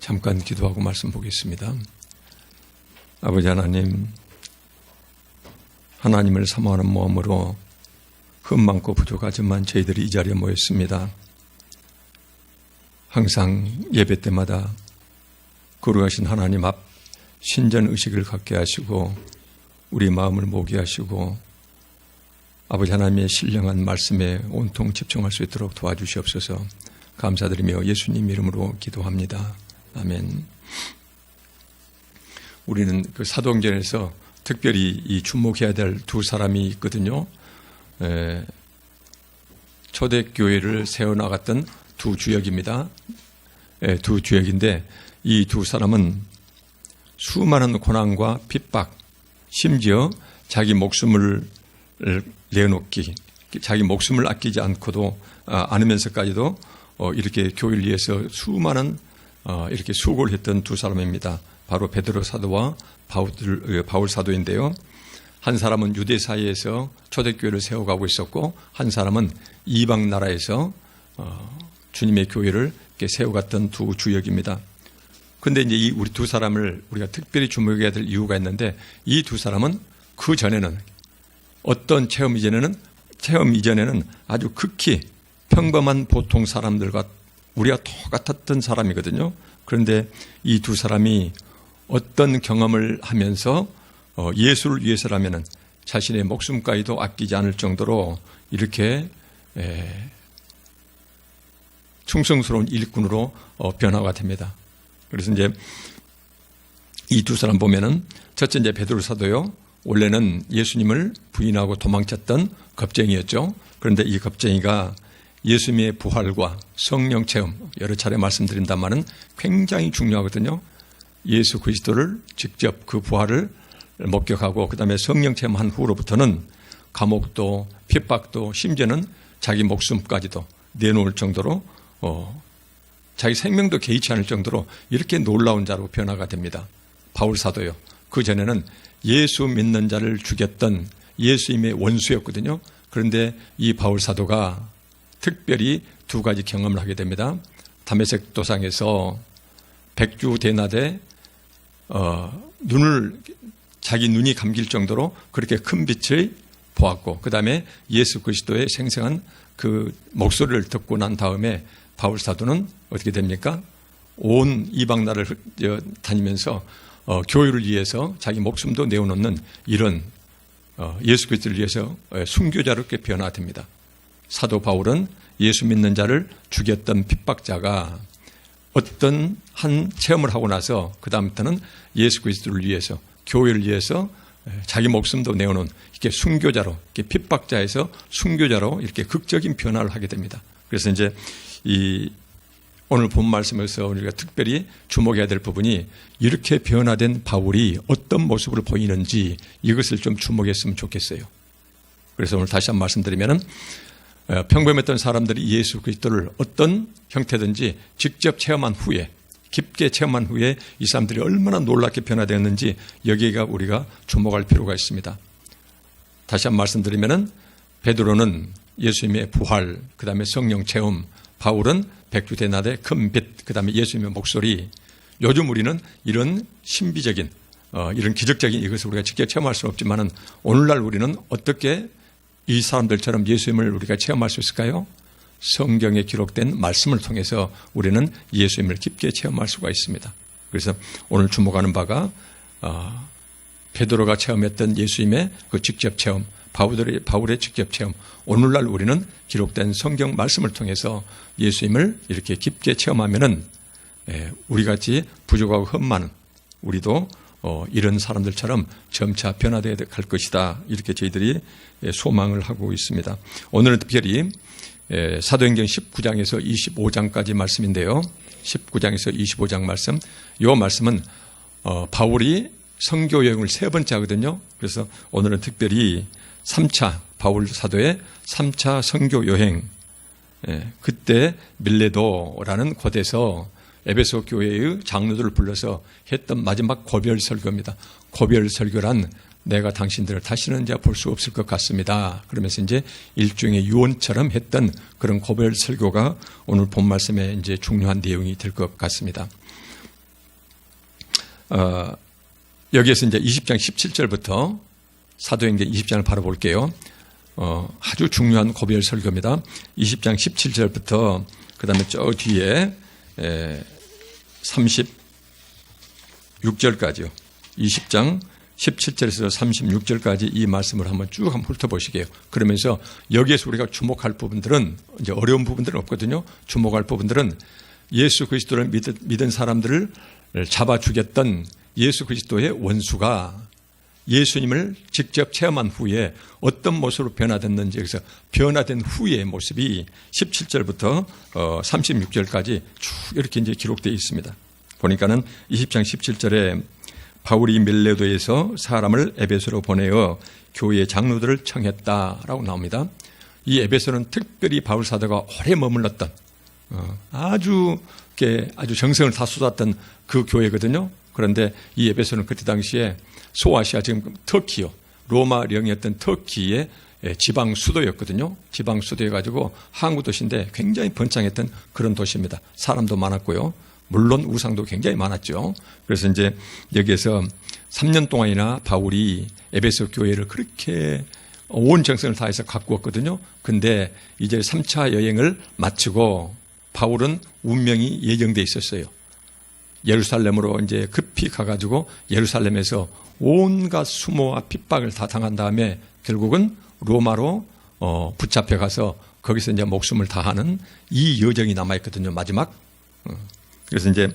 잠깐 기도하고 말씀 보겠습니다. 아버지 하나님, 하나님을 사모하는 마음으로 흠 많고 부족하지만 저희들이 이 자리에 모였습니다. 항상 예배 때마다 거룩하신 하나님 앞 신전의식을 갖게 하시고 우리 마음을 모게 하시고 아버지 하나님의 신령한 말씀에 온통 집중할 수 있도록 도와주시옵소서. 감사드리며 예수님 이름으로 기도합니다. 아멘. 우리는 그 사도행전에서 특별히 이 주목해야 될 두 사람이 있거든요. 초대교회를 세워나갔던 두 주역입니다. 두 주역인데 이 두 사람은 수많은 고난과 핍박, 심지어 자기 목숨을 내놓기, 자기 목숨을 아끼지 않으면서까지도 이렇게 교회를 위해서 수많은 이렇게 수고를 했던 두 사람입니다. 바로 베드로 사도와 바울 사도인데요. 한 사람은 유대 사이에서 초대교회를 세워가고 있었고 한 사람은 이방 나라에서 주님의 교회를 이렇게 세워갔던 두 주역입니다. 그런데 이제 우리 두 사람을 우리가 특별히 주목해야 될 이유가 있는데 이 두 사람은 그 전에는 어떤 체험 이전에는 아주 극히 평범한 보통 사람들과 우리가 똑같았던 사람이거든요. 그런데 이 두 사람이 어떤 경험을 하면서 예수를 위해서라면 자신의 목숨까지도 아끼지 않을 정도로 이렇게 충성스러운 일꾼으로 변화가 됩니다. 그래서 이제 이 두 사람 보면은 첫째 이제 베드로 사도요. 원래는 예수님을 부인하고 도망쳤던 겁쟁이였죠. 그런데 이 겁쟁이가 예수님의 부활과 성령 체험 여러 차례 말씀드린다마는 굉장히 중요하거든요. 예수 그리스도를 직접 그 부활을 목격하고 그다음에 성령 체험한 후로부터는 감옥도 핍박도 심지어는 자기 목숨까지도 내놓을 정도로 자기 생명도 개의치 않을 정도로 이렇게 놀라운 자로 변화가 됩니다. 바울 사도요. 그 전에는 예수 믿는 자를 죽였던 예수님의 원수였거든요. 그런데 이 바울 사도가 특별히 두 가지 경험을 하게 됩니다. 다메섹 도상에서 백주 대낮에 자기 눈이 감길 정도로 그렇게 큰 빛을 보았고 그 다음에 예수 그리스도의 생생한 그 목소리를 듣고 난 다음에 바울 사도는 어떻게 됩니까? 온 이방 나라를 다니면서 교회를 위해서 자기 목숨도 내어놓는 이런 예수 그리스도를 위해서 순교자로 변화됩니다. 사도 바울은 예수 믿는 자를 죽였던 핍박자가 어떤 한 체험을 하고 나서 그 다음부터는 예수 그리스도를 위해서 교회를 위해서 자기 목숨도 내어놓은 이렇게 순교자로 이렇게 핍박자에서 순교자로 이렇게 극적인 변화를 하게 됩니다. 그래서 이제 오늘 본 말씀에서 우리가 특별히 주목해야 될 부분이 이렇게 변화된 바울이 어떤 모습을 보이는지 이것을 좀 주목했으면 좋겠어요. 그래서 오늘 다시 한번 말씀드리면은 평범했던 사람들이 예수 그리스도를 어떤 형태든지 직접 체험한 후에 깊게 체험한 후에 이 사람들이 얼마나 놀랍게 변화되었는지 여기가 우리가 주목할 필요가 있습니다. 다시 한번 말씀드리면은 베드로는 예수님의 부활, 그 다음에 성령 체험, 바울은 백주 대낮의 큰 빛, 그 다음에 예수님의 목소리. 요즘 우리는 이런 신비적인 이런 기적적인 이것을 우리가 직접 체험할 수는 없지만은 오늘날 우리는 어떻게 이 사람들처럼 예수님을 우리가 체험할 수 있을까요? 성경에 기록된 말씀을 통해서 우리는 예수님을 깊게 체험할 수가 있습니다. 그래서 오늘 주목하는 바가 베드로가 체험했던 예수님의 그 직접 체험, 바울의 직접 체험, 오늘날 우리는 기록된 성경 말씀을 통해서 예수님을 이렇게 깊게 체험하면은 우리같이 부족하고 흠많은 우리도 이런 사람들처럼 점차 변화되어 갈 것이다. 이렇게 저희들이 소망을 하고 있습니다. 오늘은 특별히 사도행전 19장에서 25장까지 말씀인데요. 19장에서 25장 말씀. 이 말씀은 바울이 선교 여행을 3번째 하거든요. 그래서 오늘은 특별히 3차 바울 사도의 3차 선교 여행. 그때 밀레도라는 곳에서 에베소 교회의 장로들을 불러서 했던 마지막 고별 설교입니다. 고별 설교란 내가 당신들을 다시는 이제 볼 수 없을 것 같습니다. 그러면서 이제 일종의 유언처럼 했던 그런 고별 설교가 오늘 본 말씀에 이제 중요한 내용이 될 것 같습니다. 여기에서 이제 20장 17절부터 사도행전 20장을 바로 볼게요. 아주 중요한 고별 설교입니다. 20장 17절부터 그 다음에 저 뒤에 36절까지요. 20장 17절에서 36절까지 이 말씀을 한번 쭉 한번 훑어보시게요. 그러면서 여기에서 우리가 주목할 부분들은 이제 어려운 부분들은 없거든요. 주목할 부분들은 예수 그리스도를 믿은 사람들을 잡아 죽였던 예수 그리스도의 원수가 예수님을 직접 체험한 후에 어떤 모습으로 변화됐는지, 그래서 변화된 후의 모습이 17절부터 36절까지 쭉 이렇게 이제 기록되어 있습니다. 보니까는 20장 17절에 바울이 밀레도에서 사람을 에베소로 보내어 교회 장로들을 청했다라고 나옵니다. 이 에베소는 특별히 바울 사도가 오래 머물렀던 아주 정성을 다 쏟았던 그 교회거든요. 그런데 이 에베소는 그때 당시에 소아시아, 지금 터키요, 로마령이었던 터키의 지방 수도였거든요. 지방 수도여가지고 항구 도시인데 굉장히 번창했던 그런 도시입니다. 사람도 많았고요. 물론 우상도 굉장히 많았죠. 그래서 이제 여기에서 3년 동안이나 바울이 에베소 교회를 그렇게 온 정성을 다해서 가꾸었거든요. 근데 이제 3차 여행을 마치고 바울은 운명이 예정돼 있었어요. 예루살렘으로 이제 급히 가가지고 예루살렘에서 온갖 수모와 핍박을 다 당한 다음에 결국은 로마로 붙잡혀 가서 거기서 이제 목숨을 다하는 이 여정이 남아있거든요. 마지막. 그래서 이제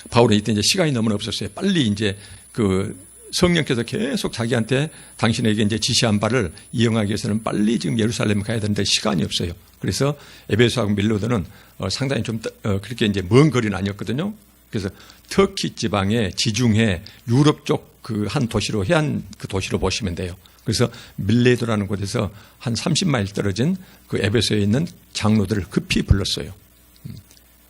바울은 이때 이제 시간이 너무나 없었어요. 빨리 이제 그 성령께서 계속 자기한테 당신에게 이제 지시한 바를 이행하기 위해서는 빨리 지금 예루살렘 가야 되는데 시간이 없어요. 그래서 에베소하고 밀레도는 상당히 좀 그렇게 이제 먼 거리는 아니었거든요. 그래서 터키 지방의 지중해 유럽 쪽 그 한 도시로 해안 그 도시로 보시면 돼요. 그래서 밀레도라는 곳에서 한 30마일 떨어진 그 에베소에 있는 장로들을 급히 불렀어요.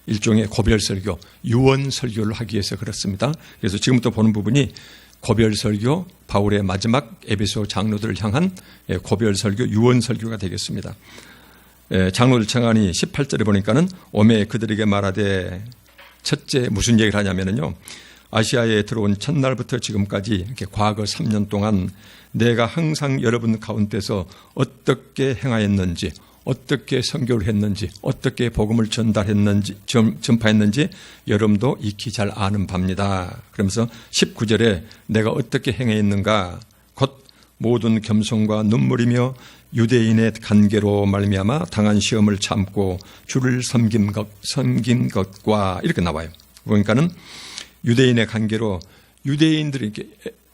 일종의 고별 설교, 유언 설교를 하기 위해서 그렇습니다. 그래서 지금부터 보는 부분이 고별 설교, 바울의 마지막 에베소 장로들을 향한 고별 설교, 유언 설교가 되겠습니다. 장로들 청하니 18절에 보니까는 오매 그들에게 말하되, 첫째 무슨 얘기를 하냐면요, 아시아에 들어온 첫날부터 지금까지 이렇게 과거 3년 동안 내가 항상 여러분 가운데서 어떻게 행하였는지, 어떻게 선교를 했는지, 어떻게 복음을 전파했는지 여러분도 익히 잘 아는 바입니다. 그러면서 19절에 내가 어떻게 행했는가, 곧 모든 겸손과 눈물이며 유대인의 간계로 말미암아 당한 시험을 참고 주를 섬긴 것과 이렇게 나와요. 그러니까는 유대인의 간계로, 유대인들이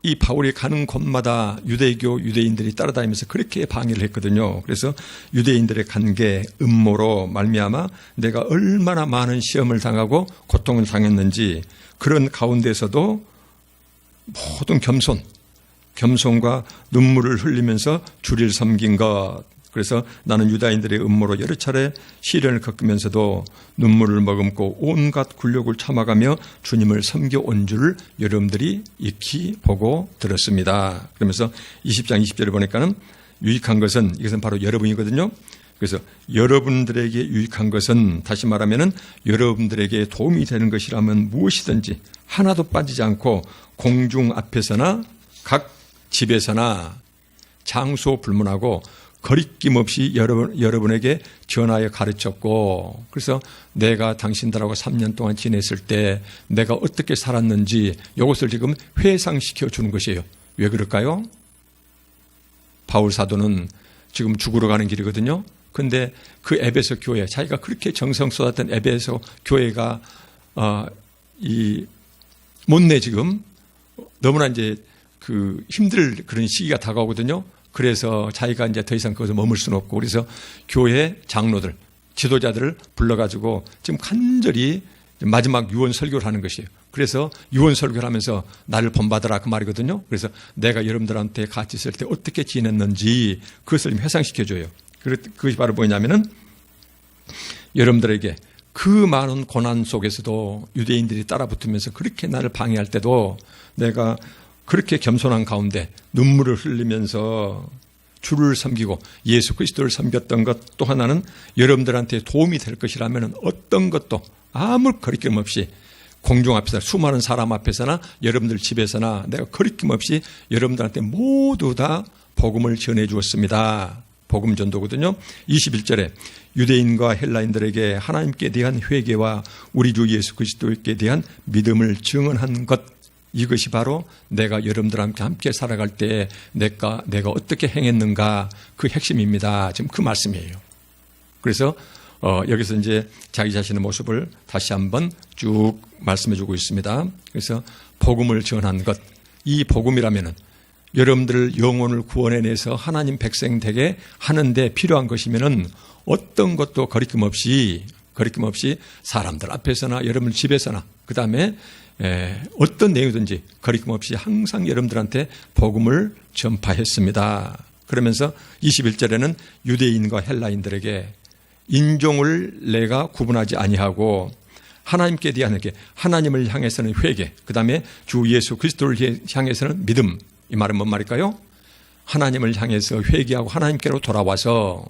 이 바울이 가는 곳마다 유대인들이 따라다니면서 그렇게 방해를 했거든요. 그래서 유대인들의 간계, 음모로 말미암아 내가 얼마나 많은 시험을 당하고 고통을 당했는지, 그런 가운데서도 모든 겸손과 눈물을 흘리면서 주를 섬긴 것. 그래서 나는 유다인들의 음모로 여러 차례 시련을 겪으면서도 눈물을 머금고 온갖 굴욕을 참아가며 주님을 섬겨온 줄 여러분들이 익히 보고 들었습니다. 그러면서 20장 20절에 보니까는 유익한 것은, 이것은 바로 여러분이거든요. 그래서 여러분들에게 유익한 것은, 다시 말하면은 여러분들에게 도움이 되는 것이라면 무엇이든지 하나도 빠지지 않고 공중 앞에서나 각 집에서나 장소 불문하고 거리낌 없이 여러분에게 전하여 가르쳤고, 그래서 내가 당신들하고 3년 동안 지냈을 때 내가 어떻게 살았는지 이것을 지금 회상시켜 주는 것이에요. 왜 그럴까요? 바울 사도는 지금 죽으러 가는 길이거든요. 근데 그 에베소 교회, 자기가 그렇게 정성 쏟았던 에베소 교회가 못내 지금 너무나 이제 그 힘들 그런 시기가 다가오거든요. 그래서 자기가 이제 더 이상 거기서 머물 수는 없고, 그래서 교회 장로들, 지도자들을 불러가지고 지금 간절히 마지막 유언 설교를 하는 것이에요. 그래서 유언 설교를 하면서 나를 본받으라 그 말이거든요. 그래서 내가 여러분들한테 같이 있을 때 어떻게 지냈는지 그것을 회상시켜줘요. 그것이 바로 뭐냐면은 여러분들에게 그 많은 고난 속에서도 유대인들이 따라붙으면서 그렇게 나를 방해할 때도 내가 그렇게 겸손한 가운데 눈물을 흘리면서 주를 섬기고 예수 그리스도를 섬겼던 것, 또 하나는 여러분들한테 도움이 될 것이라면 어떤 것도 아무 거리낌 없이 공중 앞에서 수많은 사람 앞에서나 여러분들 집에서나 내가 거리낌 없이 여러분들한테 모두 다 복음을 전해 주었습니다. 복음 전도거든요. 21절에 유대인과 헬라인들에게 하나님께 대한 회개와 우리 주 예수 그리스도께 대한 믿음을 증언한 것, 이것이 바로 내가 여러분들과 함께 살아갈 때 내가 어떻게 행했는가 그 핵심입니다. 지금 그 말씀이에요. 그래서 여기서 이제 자기 자신의 모습을 다시 한번 쭉 말씀해 주고 있습니다. 그래서 복음을 전한 것, 이 복음이라면은 여러분들 영혼을 구원해내서 하나님 백성 되게 하는데 필요한 것이면은 어떤 것도 거리낌 없이 사람들 앞에서나 여러분 집에서나 그 다음에 어떤 내용이든지 거리낌 없이 항상 여러분들한테 복음을 전파했습니다. 그러면서 21절에는 유대인과 헬라인들에게 인종을 내가 구분하지 아니하고 하나님께 대한 회개, 하나님을 향해서는 회개, 그 다음에 주 예수 그리스도를 향해서는 믿음. 이 말은 뭔 말일까요? 하나님을 향해서 회개하고 하나님께로 돌아와서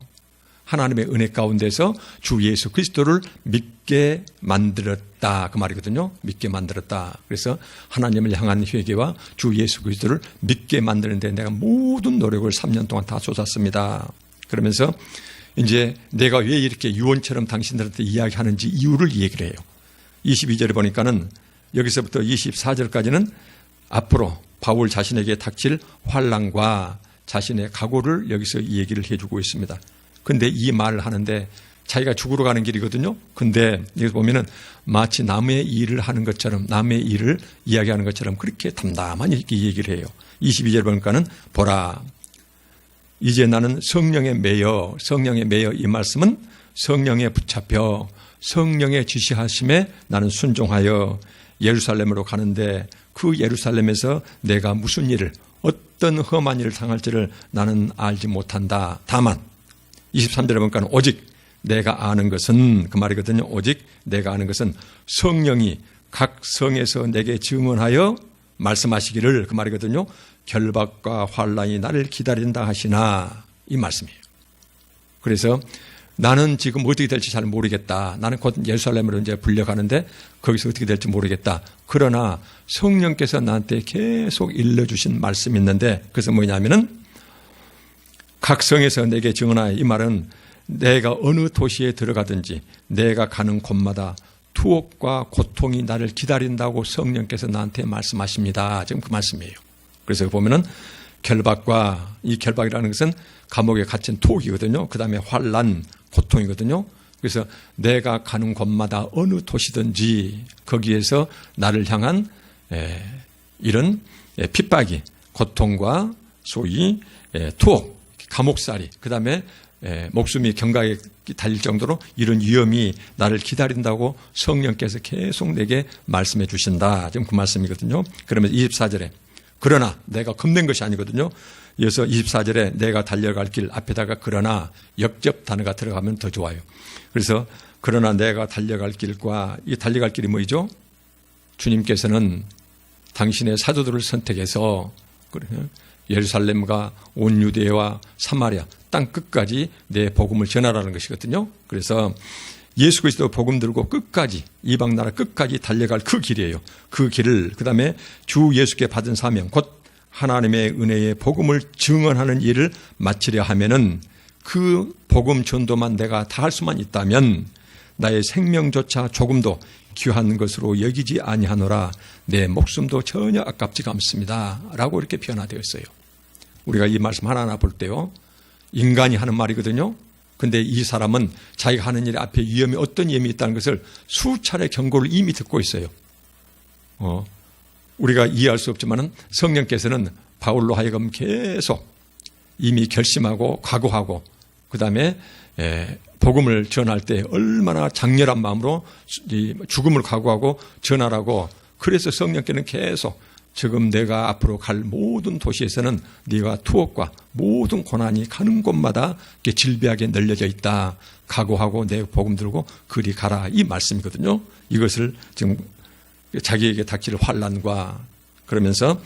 하나님의 은혜 가운데서 주 예수 그리스도를 믿게 만들었다. 그 말이거든요. 믿게 만들었다. 그래서 하나님을 향한 회개와 주 예수 그리스도를 믿게 만드는데 내가 모든 노력을 3년 동안 다 쏟았습니다. 그러면서 이제 내가 왜 이렇게 유언처럼 당신들한테 이야기하는지 이유를 얘기를 해요. 22절에 보니까는 여기서부터 24절까지는 앞으로 바울 자신에게 닥칠 환난과 자신의 각오를 여기서 이 얘기를 해주고 있습니다. 근데 이 말을 하는데 자기가 죽으러 가는 길이거든요. 근데 여기 보면은 마치 남의 일을 하는 것처럼, 남의 일을 이야기하는 것처럼 그렇게 담담하게 이렇게 얘기를 해요. 22절 보니까는 보라, 이제 나는 성령에 매여 이 말씀은 성령에 붙잡혀 성령의 지시하심에 나는 순종하여 예루살렘으로 가는데 그 예루살렘에서 내가 무슨 일을, 어떤 험한 일을 당할지를 나는 알지 못한다. 다만 23절에 보니까 오직 내가 아는 것은, 그 말이거든요. 오직 내가 아는 것은 성령이 각 성에서 내게 증언하여 말씀하시기를, 그 말이거든요. 결박과 환난이 나를 기다린다 하시나, 이 말씀이에요. 그래서 나는 지금 어떻게 될지 잘 모르겠다. 나는 곧 예루살렘으로 이제 불려가는데 거기서 어떻게 될지 모르겠다. 그러나 성령께서 나한테 계속 일러주신 말씀이 있는데 그것은 뭐냐면은 각 성에서 내게 증언하여, 이 말은 내가 어느 도시에 들어가든지 내가 가는 곳마다 투옥과 고통이 나를 기다린다고 성령께서 나한테 말씀하십니다. 지금 그 말씀이에요. 그래서 보면은 결박과, 이 결박이라는 것은 감옥에 갇힌 투옥이거든요. 그 다음에 환난, 고통이거든요. 그래서 내가 가는 곳마다 어느 도시든지 거기에서 나를 향한 이런 핍박이, 고통과 소위 투옥, 감옥살이, 그 다음에 목숨이 경각에 달릴 정도로 이런 위험이 나를 기다린다고 성령께서 계속 내게 말씀해 주신다. 지금 그 말씀이거든요. 그러면 24절에 그러나 내가 겁낸 것이 아니거든요. 이어서 24절에 내가 달려갈 길 앞에다가 그러나 역접 단어가 들어가면 더 좋아요. 그래서 그러나 내가 달려갈 길과, 이 달려갈 길이 뭐죠? 주님께서는 당신의 사도들을 선택해서 예루살렘과 온 유대와 사마리아 땅 끝까지 내 복음을 전하라는 것이거든요. 그래서 예수 그리스도 복음 들고 끝까지, 이방 나라 끝까지 달려갈 그 길이에요. 그 길을, 그 다음에 주 예수께 받은 사명, 곧 하나님의 은혜의 복음을 증언하는 일을 마치려 하면은 그 복음 전도만 내가 다 할 수만 있다면 나의 생명조차 조금도 귀한 것으로 여기지 아니하노라. 내 목숨도 전혀 아깝지가 않습니다. 라고 이렇게 표현되어 있어요. 우리가 이 말씀 하나하나 볼 때요, 인간이 하는 말이거든요. 근데 이 사람은 자기가 하는 일 앞에 위험이, 어떤 위험이 있다는 것을 수차례 경고를 이미 듣고 있어요. 우리가 이해할 수 없지만은 성령께서는 바울로 하여금 계속 이미 결심하고 각오하고 그 다음에 복음을 전할 때 얼마나 장렬한 마음으로 죽음을 각오하고 전하라고, 그래서 성령께는 계속 지금 내가 앞으로 갈 모든 도시에서는 네가 투옥과 모든 고난이 가는 곳마다 질비하게 널려져 있다. 각오하고 내 복음 들고 그리 가라. 이 말씀이거든요. 이것을 지금 자기에게 닥칠 환난과, 그러면서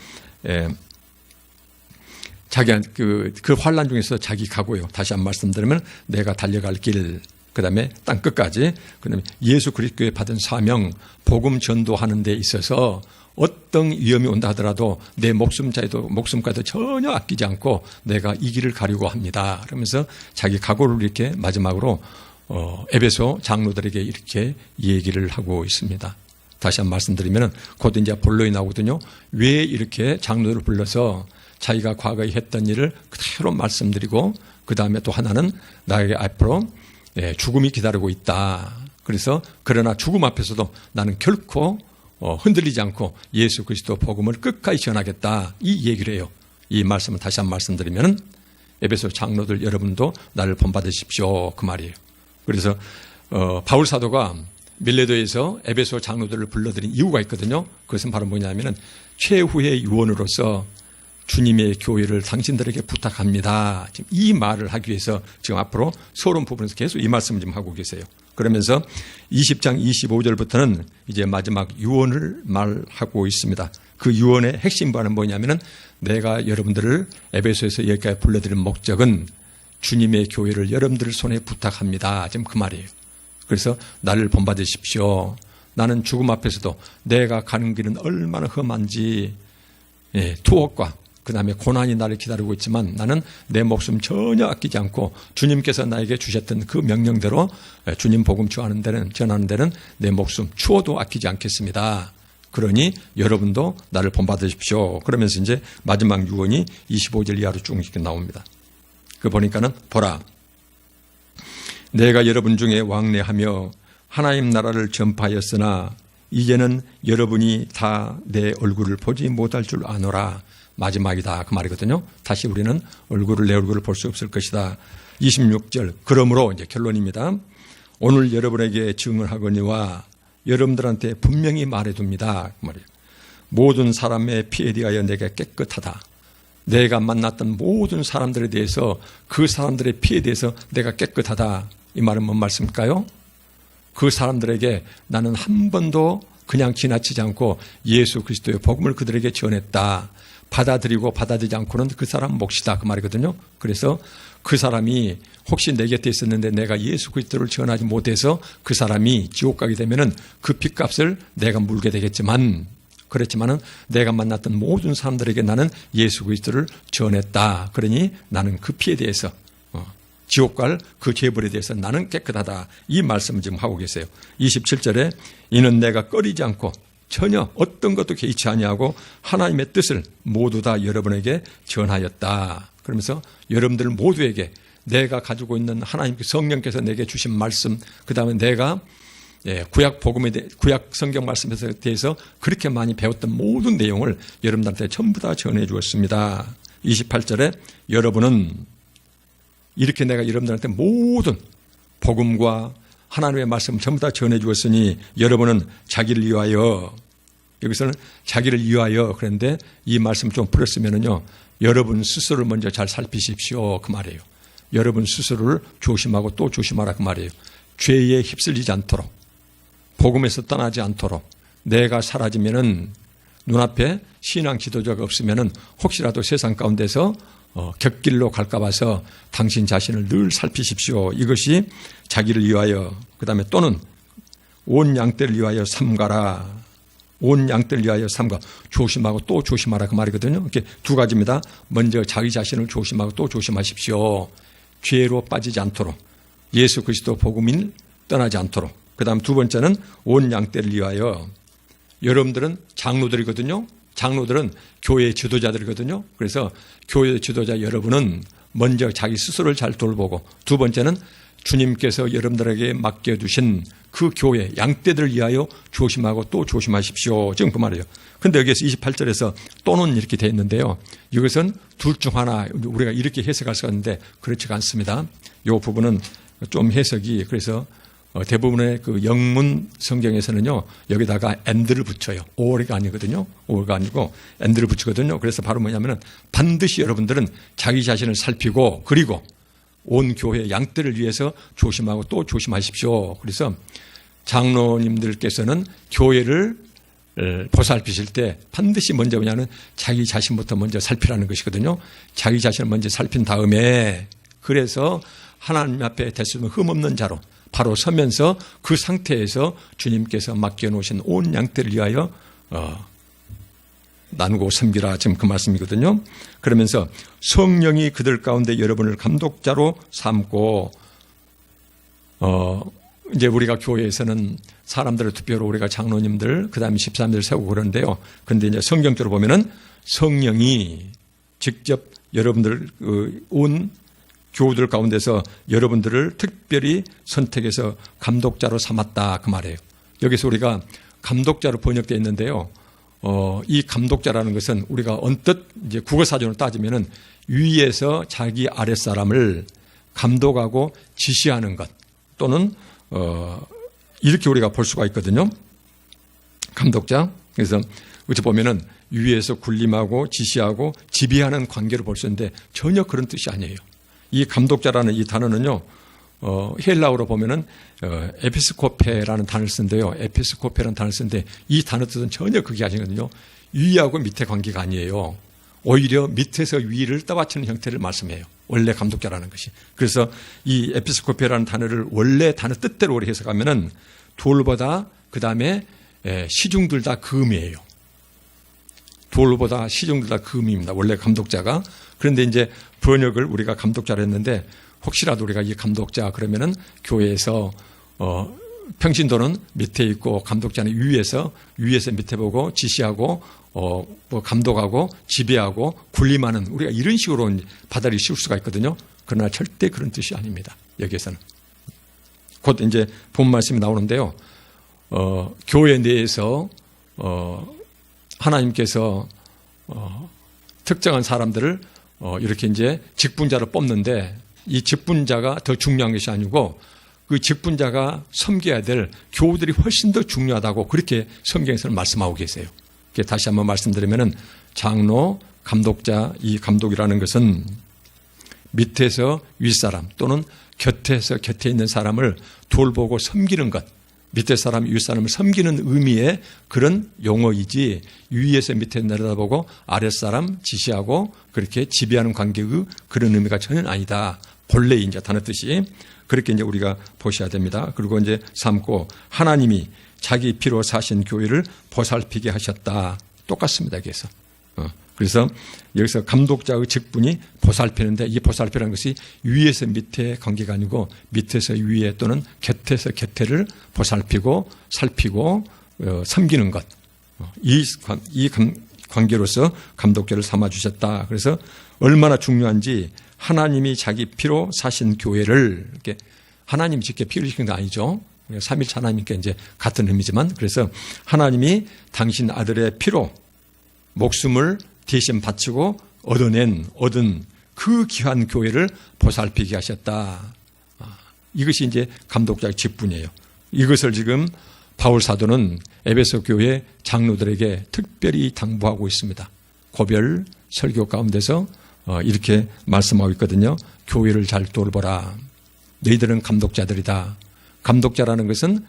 자기 그 환난 중에서 자기 각오요. 다시 한 말씀드리면 내가 달려갈 길, 그 다음에 땅 끝까지, 그 다음에 예수 그리스도에 받은 사명, 복음 전도하는 데 있어서 어떤 위험이 온다 하더라도 내 목숨까지도 전혀 아끼지 않고 내가 이 길을 가려고 합니다. 그러면서 자기 각오를 이렇게 마지막으로 에베소 장로들에게 이렇게 얘기를 하고 있습니다. 다시 한번 말씀드리면 곧 이제 본론이 나오거든요. 왜 이렇게 장로들을 불러서 자기가 과거에 했던 일을 그대로 말씀드리고 그 다음에 또 하나는 나에게 앞으로 죽음이 기다리고 있다. 그래서 그러나 죽음 앞에서도 나는 결코 흔들리지 않고 예수 그리스도 복음을 끝까지 전하겠다. 이 얘기를 해요. 이 말씀을 다시 한번 말씀드리면 에베소 장로들 여러분도 나를 본받으십시오. 그 말이에요. 그래서 바울 사도가 밀레도에서 에베소 장로들을 불러들인 이유가 있거든요. 그것은 바로 뭐냐면은 최후의 유언으로서 주님의 교회를 당신들에게 부탁합니다. 지금 이 말을 하기 위해서 지금 앞으로 서론 부분에서 계속 이 말씀을 좀 하고 계세요. 그러면서 20장 25절부터는 이제 마지막 유언을 말하고 있습니다. 그 유언의 핵심 바는 뭐냐면은 내가 여러분들을 에베소에서 여기까지 불러드린 목적은 주님의 교회를 여러분들 손에 부탁합니다. 지금 그 말이에요. 그래서 나를 본받으십시오. 나는 죽음 앞에서도 내가 가는 길은 얼마나 험한지 투옥과 그 다음에 고난이 나를 기다리고 있지만 나는 내 목숨 전혀 아끼지 않고 주님께서 나에게 주셨던 그 명령대로 주님 복음 전하는 데는 내 목숨 추워도 아끼지 않겠습니다. 그러니 여러분도 나를 본받으십시오. 그러면서 이제 마지막 유언이 25절 이하로 쭉 이렇게 나옵니다. 그 보니까는 보라. 내가 여러분 중에 왕래하며 하나님 나라를 전파하였으나 이제는 여러분이 다 내 얼굴을 보지 못할 줄 아노라. 마지막이다 그 말이거든요. 다시 우리는 내 얼굴을 볼 수 없을 것이다. 26절 그러므로 이제 결론입니다. 오늘 여러분에게 증언을 하거니와 여러분들한테 분명히 말해둡니다. 그 말이에요. 모든 사람의 피에 대하여 내가 깨끗하다. 내가 만났던 모든 사람들에 대해서 그 사람들의 피에 대해서 내가 깨끗하다. 이 말은 뭔 말씀일까요? 그 사람들에게 나는 한 번도 그냥 지나치지 않고 예수 그리스도의 복음을 그들에게 전했다. 받아들이고 받아들이지 않고는 그 사람 몫이다. 그 말이거든요. 그래서 그 사람이 혹시 내 곁에 있었는데 내가 예수 그리스도를 전하지 못해서 그 사람이 지옥 가게 되면은 그 핏값을 내가 물게 되겠지만 그렇지만은 내가 만났던 모든 사람들에게 나는 예수 그리스도를 전했다. 그러니 나는 그 피에 대해서 지옥 갈 그 죄벌에 대해서 나는 깨끗하다. 이 말씀을 지금 하고 계세요. 27절에 이는 내가 꺼리지 않고 전혀 어떤 것도 개의치 아니하고 하나님의 뜻을 모두 다 여러분에게 전하였다. 그러면서 여러분들 모두에게 내가 가지고 있는 하나님 성령께서 내게 주신 말씀, 그 다음에 내가 구약 성경 말씀에 대해서 그렇게 많이 배웠던 모든 내용을 여러분들한테 전부 다 전해 주었습니다. 28절에 여러분은 이렇게 내가 여러분들한테 모든 복음과 하나님의 말씀을 전부 다 전해 주었으니 여러분은 자기를 위하여, 여기서는 자기를 위하여 그런데 이 말씀 좀 풀었으면은요, 여러분 스스로를 먼저 잘 살피십시오. 그 말이에요. 여러분 스스로를 조심하고 또 조심하라. 그 말이에요. 죄에 휩쓸리지 않도록, 복음에서 떠나지 않도록, 내가 사라지면은 눈앞에 신앙 지도자가 없으면은 혹시라도 세상 가운데서 곁길로 갈까 봐서 당신 자신을 늘 살피십시오. 이것이 자기를 위하여, 그 다음에 또는 온 양떼를 위하여 삼가라. 온 양떼를 위하여 삼가. 조심하고 또 조심하라. 그 말이거든요. 이렇게 두 가지입니다. 먼저 자기 자신을 조심하고 또 조심하십시오. 죄로 빠지지 않도록, 예수 그리스도 복음을 떠나지 않도록. 그 다음 두 번째는 온 양떼를 위하여. 여러분들은 장로들이거든요. 장로들은 교회의 지도자들이거든요. 그래서 교회의 지도자 여러분은 먼저 자기 스스로를 잘 돌보고, 두 번째는 주님께서 여러분들에게 맡겨두신 그 교회 양떼들을 위하여 조심하고 또 조심하십시오. 지금 그 말이에요. 그런데 여기에서 28절에서 또는 이렇게 되어 있는데요. 이것은 둘 중 하나, 우리가 이렇게 해석할 수가 있는데 그렇지가 않습니다. 이 부분은 좀 해석이, 그래서 대부분의 그 영문 성경에서는요, 여기다가 and를 붙여요. or가 아니거든요. or가 아니고 and를 붙이거든요. 그래서 바로 뭐냐면은 반드시 여러분들은 자기 자신을 살피고, 그리고 온 교회 양떼를 위해서 조심하고 또 조심하십시오. 그래서 장로님들께서는 교회를 보살피실 때 반드시 먼저 뭐냐면 자기 자신부터 먼저 살피라는 것이거든요. 자기 자신을 먼저 살핀 다음에, 그래서 하나님 앞에 대수는 흠없는 자로 바로 서면서 그 상태에서 주님께서 맡겨놓으신 온 양떼를 위하여 나누고 섬기라, 지금 그 말씀이거든요. 그러면서 성령이 그들 가운데 여러분을 감독자로 삼고, 이제 우리가 교회에서는 사람들을 투표로 우리가 장로님들, 그 다음에 13들 세우고 그러는데요. 근데 이제 성경적으로 보면은 성령이 직접 여러분들, 온 교우들 가운데서 여러분들을 특별히 선택해서 감독자로 삼았다, 그 말이에요. 여기서 우리가 감독자로 번역되어 있는데요. 이 감독자라는 것은 우리가 언뜻 이제 국어사전을 따지면은 위에서 자기 아랫사람을 감독하고 지시하는 것, 또는 이렇게 우리가 볼 수가 있거든요. 감독자. 그래서 어찌 보면은 위에서 군림하고 지시하고 지배하는 관계로 볼 수 있는데 전혀 그런 뜻이 아니에요. 이 감독자라는 이 단어는요, 헬라어로 보면은 에피스코페라는 단어를 쓰는데요. 에피스코페라는 단어를 쓰는데 이 단어 뜻은 전혀 그게 아니거든요. 위하고 밑의 관계가 아니에요. 오히려 밑에서 위를 떠받치는 형태를 말씀해요. 원래 감독자라는 것이. 그래서 이 에피스코페라는 단어를 원래 단어 뜻대로 우리 해석하면은 돌보다 그 다음에 시중들 다 금이에요. 돌보다 시중들 다 금입니다. 원래 감독자가. 그런데 이제 번역을 우리가 감독자로 했는데 혹시라도 우리가 이 감독자 그러면은 교회에서 평신도는 밑에 있고 감독자는 위에서 밑에 보고 지시하고 뭐 감독하고 지배하고 군림하는, 우리가 이런 식으로 받아들이 씌울 수가 있거든요. 그러나 절대 그런 뜻이 아닙니다. 여기에서는 곧 이제 본 말씀이 나오는데요. 교회 내에서 하나님께서 특정한 사람들을 이렇게 이제 직분자로 뽑는데 이 직분자가 더 중요한 것이 아니고 그 직분자가 섬겨야 될 교우들이 훨씬 더 중요하다고 그렇게 성경에서는 말씀하고 계세요. 다시 한번 말씀드리면은 장로, 감독자, 이 감독이라는 것은 밑에서 윗사람 또는 곁에서 곁에 있는 사람을 돌보고 섬기는 것, 밑에 사람, 윗사람을 섬기는 의미의 그런 용어이지 위에서 밑에 내려다보고 아랫사람 지시하고 그렇게 지배하는 관계의 그런 의미가 전혀 아니다. 본래 이제 단어 뜻이 그렇게 이제 우리가 보셔야 됩니다. 그리고 이제 삼고 하나님이 자기 피로 사신 교회를 보살피게 하셨다. 똑같습니다. 여기서. 그래서 여기서 감독자의 직분이 보살피는데 이 보살피라는 것이 위에서 밑에 관계가 아니고 밑에서 위에 또는 곁에서 곁에를 보살피고 살피고 섬기는 것. 이 관계로서 감독자를 삼아주셨다. 그래서 얼마나 중요한지 하나님이 자기 피로 사신 교회를 이렇게 하나님이 직접 피를 시킨 거 아니죠. 삼일체 하나님께 이제 같은 의미지만 그래서 하나님이 당신 아들의 피로 목숨을 대신 바치고 얻은 그 귀한 교회를 보살피게 하셨다. 이것이 이제 감독자의 직분이에요. 이것을 지금 바울 사도는 에베소 교회 장로들에게 특별히 당부하고 있습니다. 고별 설교 가운데서 이렇게 말씀하고 있거든요. 교회를 잘 돌보라. 너희들은 감독자들이다. 감독자라는 것은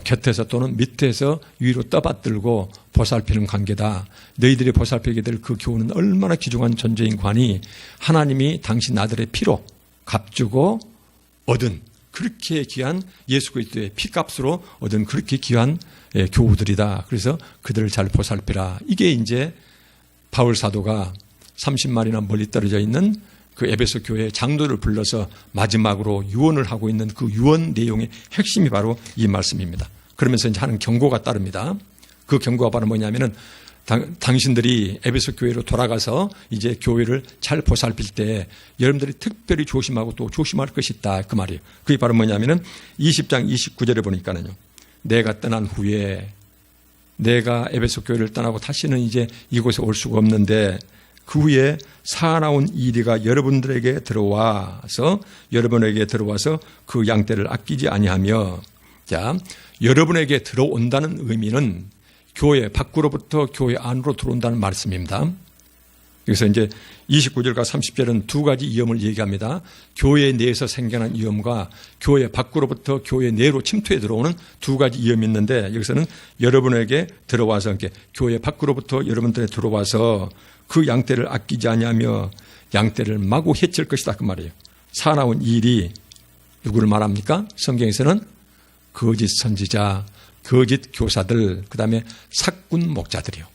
곁에서 또는 밑에서 위로 떠받들고 보살피는 관계다. 너희들이 보살피게 될 그 교훈은 얼마나 귀중한 존재인 관이 하나님이 당신 아들의 피로 값주고 얻은 그렇게 귀한 예수 그리스도의 피값으로 얻은 그렇게 귀한 교우들이다. 그래서 그들을 잘 보살피라. 이게 이제 바울 사도가 30마리나 멀리 떨어져 있는 그 에베소 교회 장로를 불러서 마지막으로 유언을 하고 있는 그 유언 내용의 핵심이 바로 이 말씀입니다. 그러면서 이제 하는 경고가 따릅니다. 그 경고가 바로 뭐냐면은 당신들이 에베소 교회로 돌아가서 이제 교회를 잘 보살필 때 여러분들이 특별히 조심하고 또 조심할 것이 있다. 그 말이에요. 그게 바로 뭐냐면은 20장 29절에 보니까는요. 내가 떠난 후에 내가 에베소 교회를 떠나고 다시는 이제 이곳에 올 수가 없는데 그 후에 사나운 이리가 여러분에게 들어와서 그 양떼를 아끼지 아니하며, 자, 여러분에게 들어온다는 의미는 교회 밖으로부터 교회 안으로 들어온다는 말씀입니다. 그래서 이제 29절과 30절은 두 가지 위험을 얘기합니다. 교회 내에서 생겨난 위험과 교회 밖으로부터 교회 내로 침투해 들어오는 두 가지 위험이 있는데 여기서는 여러분에게 들어와서 교회 밖으로부터 여러분들에 들어와서 그 양떼를 아끼지 아니하며 양떼를 마구 해칠 것이다 그 말이에요. 사나운 일이 누구를 말합니까? 성경에서는 거짓 선지자, 거짓 교사들, 그 다음에 사꾼 목자들이요.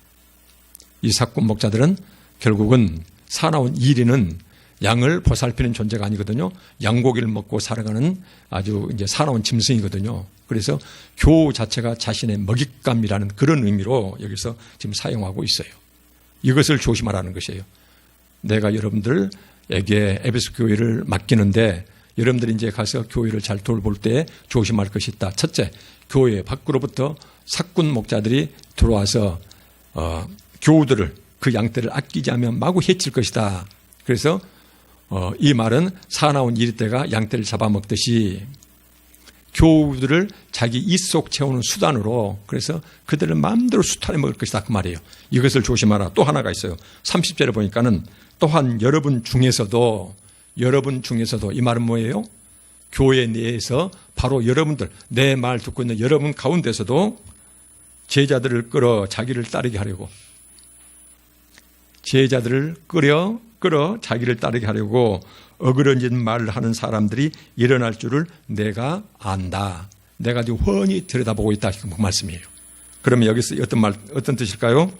이 사꾼 목자들은 결국은 사나운 이리는 양을 보살피는 존재가 아니거든요. 양고기를 먹고 살아가는 아주 이제 사나운 짐승이거든요. 그래서 교 자체가 자신의 먹잇감이라는 그런 의미로 여기서 지금 사용하고 있어요. 이것을 조심하라는 것이에요. 내가 여러분들에게 에베소 교회를 맡기는데 여러분들이 이제 가서 교회를 잘 돌볼 때 조심할 것이 있다. 첫째, 교회 밖으로부터 사꾼 목자들이 들어와서 교우들을 그 양떼를 아끼지 않으면 마구 해칠 것이다. 그래서 이 말은 사나운 이리떼가 양떼를 잡아먹듯이 교우들을 자기 입속 채우는 수단으로 그래서 그들을 마음대로 수탈해 먹을 것이다 그 말이에요. 이것을 조심하라. 또 하나가 있어요. 30절에 보니까는 또한 여러분 중에서도 이 말은 뭐예요? 교회 내에서 바로 여러분들 내 말 듣고 있는 여러분 가운데서도 제자들을 끌어 자기를 따르게 하려고 자기를 따르게 하려고 어그러진 말을 하는 사람들이 일어날 줄을 내가 안다. 내가 지금 훤히 들여다보고 있다. 그 말씀이에요. 그러면 여기서 어떤 뜻일까요?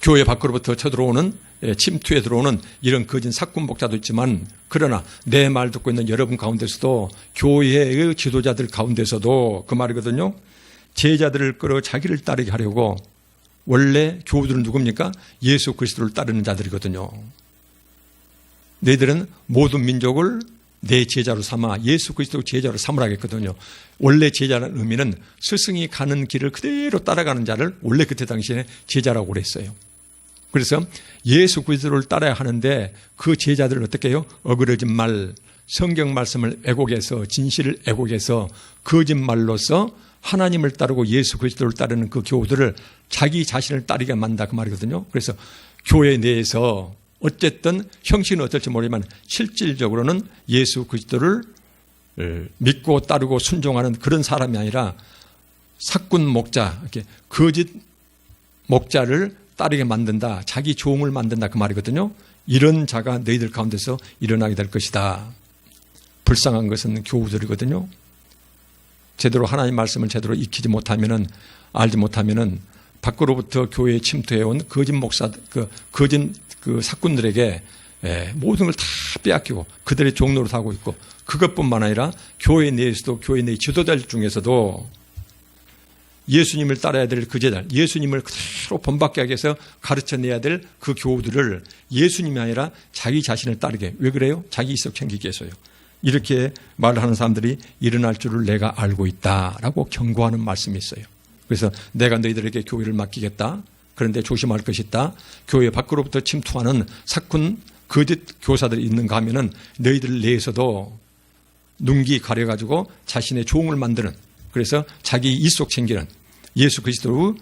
교회 밖으로부터 쳐들어오는 침투에 들어오는 이런 거짓 사꾼 목자도 있지만 그러나 내 말 듣고 있는 여러분 가운데서도 교회의 지도자들 가운데서도 그 말이거든요. 제자들을 끌어 자기를 따르게 하려고 원래 교우들은 누굽니까? 예수 그리스도를 따르는 자들이거든요. 너희들은 모든 민족을 내 제자로 삼아 예수 그리스도 제자로 삼으라겠거든요. 원래 제자라는 의미는 스승이 가는 길을 그대로 따라가는 자를 원래 그때 당시에 제자라고 그랬어요. 그래서 예수 그리스도를 따라야 하는데 그 제자들을 어떻게 해요? 어그러진 말, 성경 말씀을 왜곡해서 진실을 왜곡해서 거짓말로서 하나님을 따르고 예수 그리스도를 따르는 그 교우들을 자기 자신을 따르게 만든다 그 말이거든요. 그래서 교회 내에서 어쨌든 형식은 어떨지 모르지만 실질적으로는 예수 그리스도를 믿고 따르고 순종하는 그런 사람이 아니라 사꾼 목자, 이렇게 거짓 목자를 따르게 만든다. 자기 종을 만든다 그 말이거든요. 이런 자가 너희들 가운데서 일어나게 될 것이다. 불쌍한 것은 교우들이거든요. 제대로 하나님 말씀을 제대로 익히지 못하면은 알지 못하면은 밖으로부터 교회에 침투해온 거짓 목사, 거짓 사꾼들에게 모든 걸 다 빼앗기고 그들의 종로로 하고 있고 그것뿐만 아니라 교회 내에서도 교회 내 지도자들 중에서도 예수님을 따라야 될 그 제자, 예수님을 그대로 본받게 하기 위해서 가르쳐내야 될 그 교우들을 예수님이 아니라 자기 자신을 따르게. 왜 그래요? 자기 이석 챙기기 위해서요. 이렇게 말을 하는 사람들이 일어날 줄을 내가 알고 있다라고 경고하는 말씀이 있어요. 그래서 내가 너희들에게 교회를 맡기겠다. 그런데 조심할 것이 있다. 교회 밖으로부터 침투하는 사꾼 거짓 교사들이 있는가 하면은 너희들 내에서도 눈기 가려가지고 자신의 종을 만드는 그래서 자기 입속 챙기는 예수 그리스도의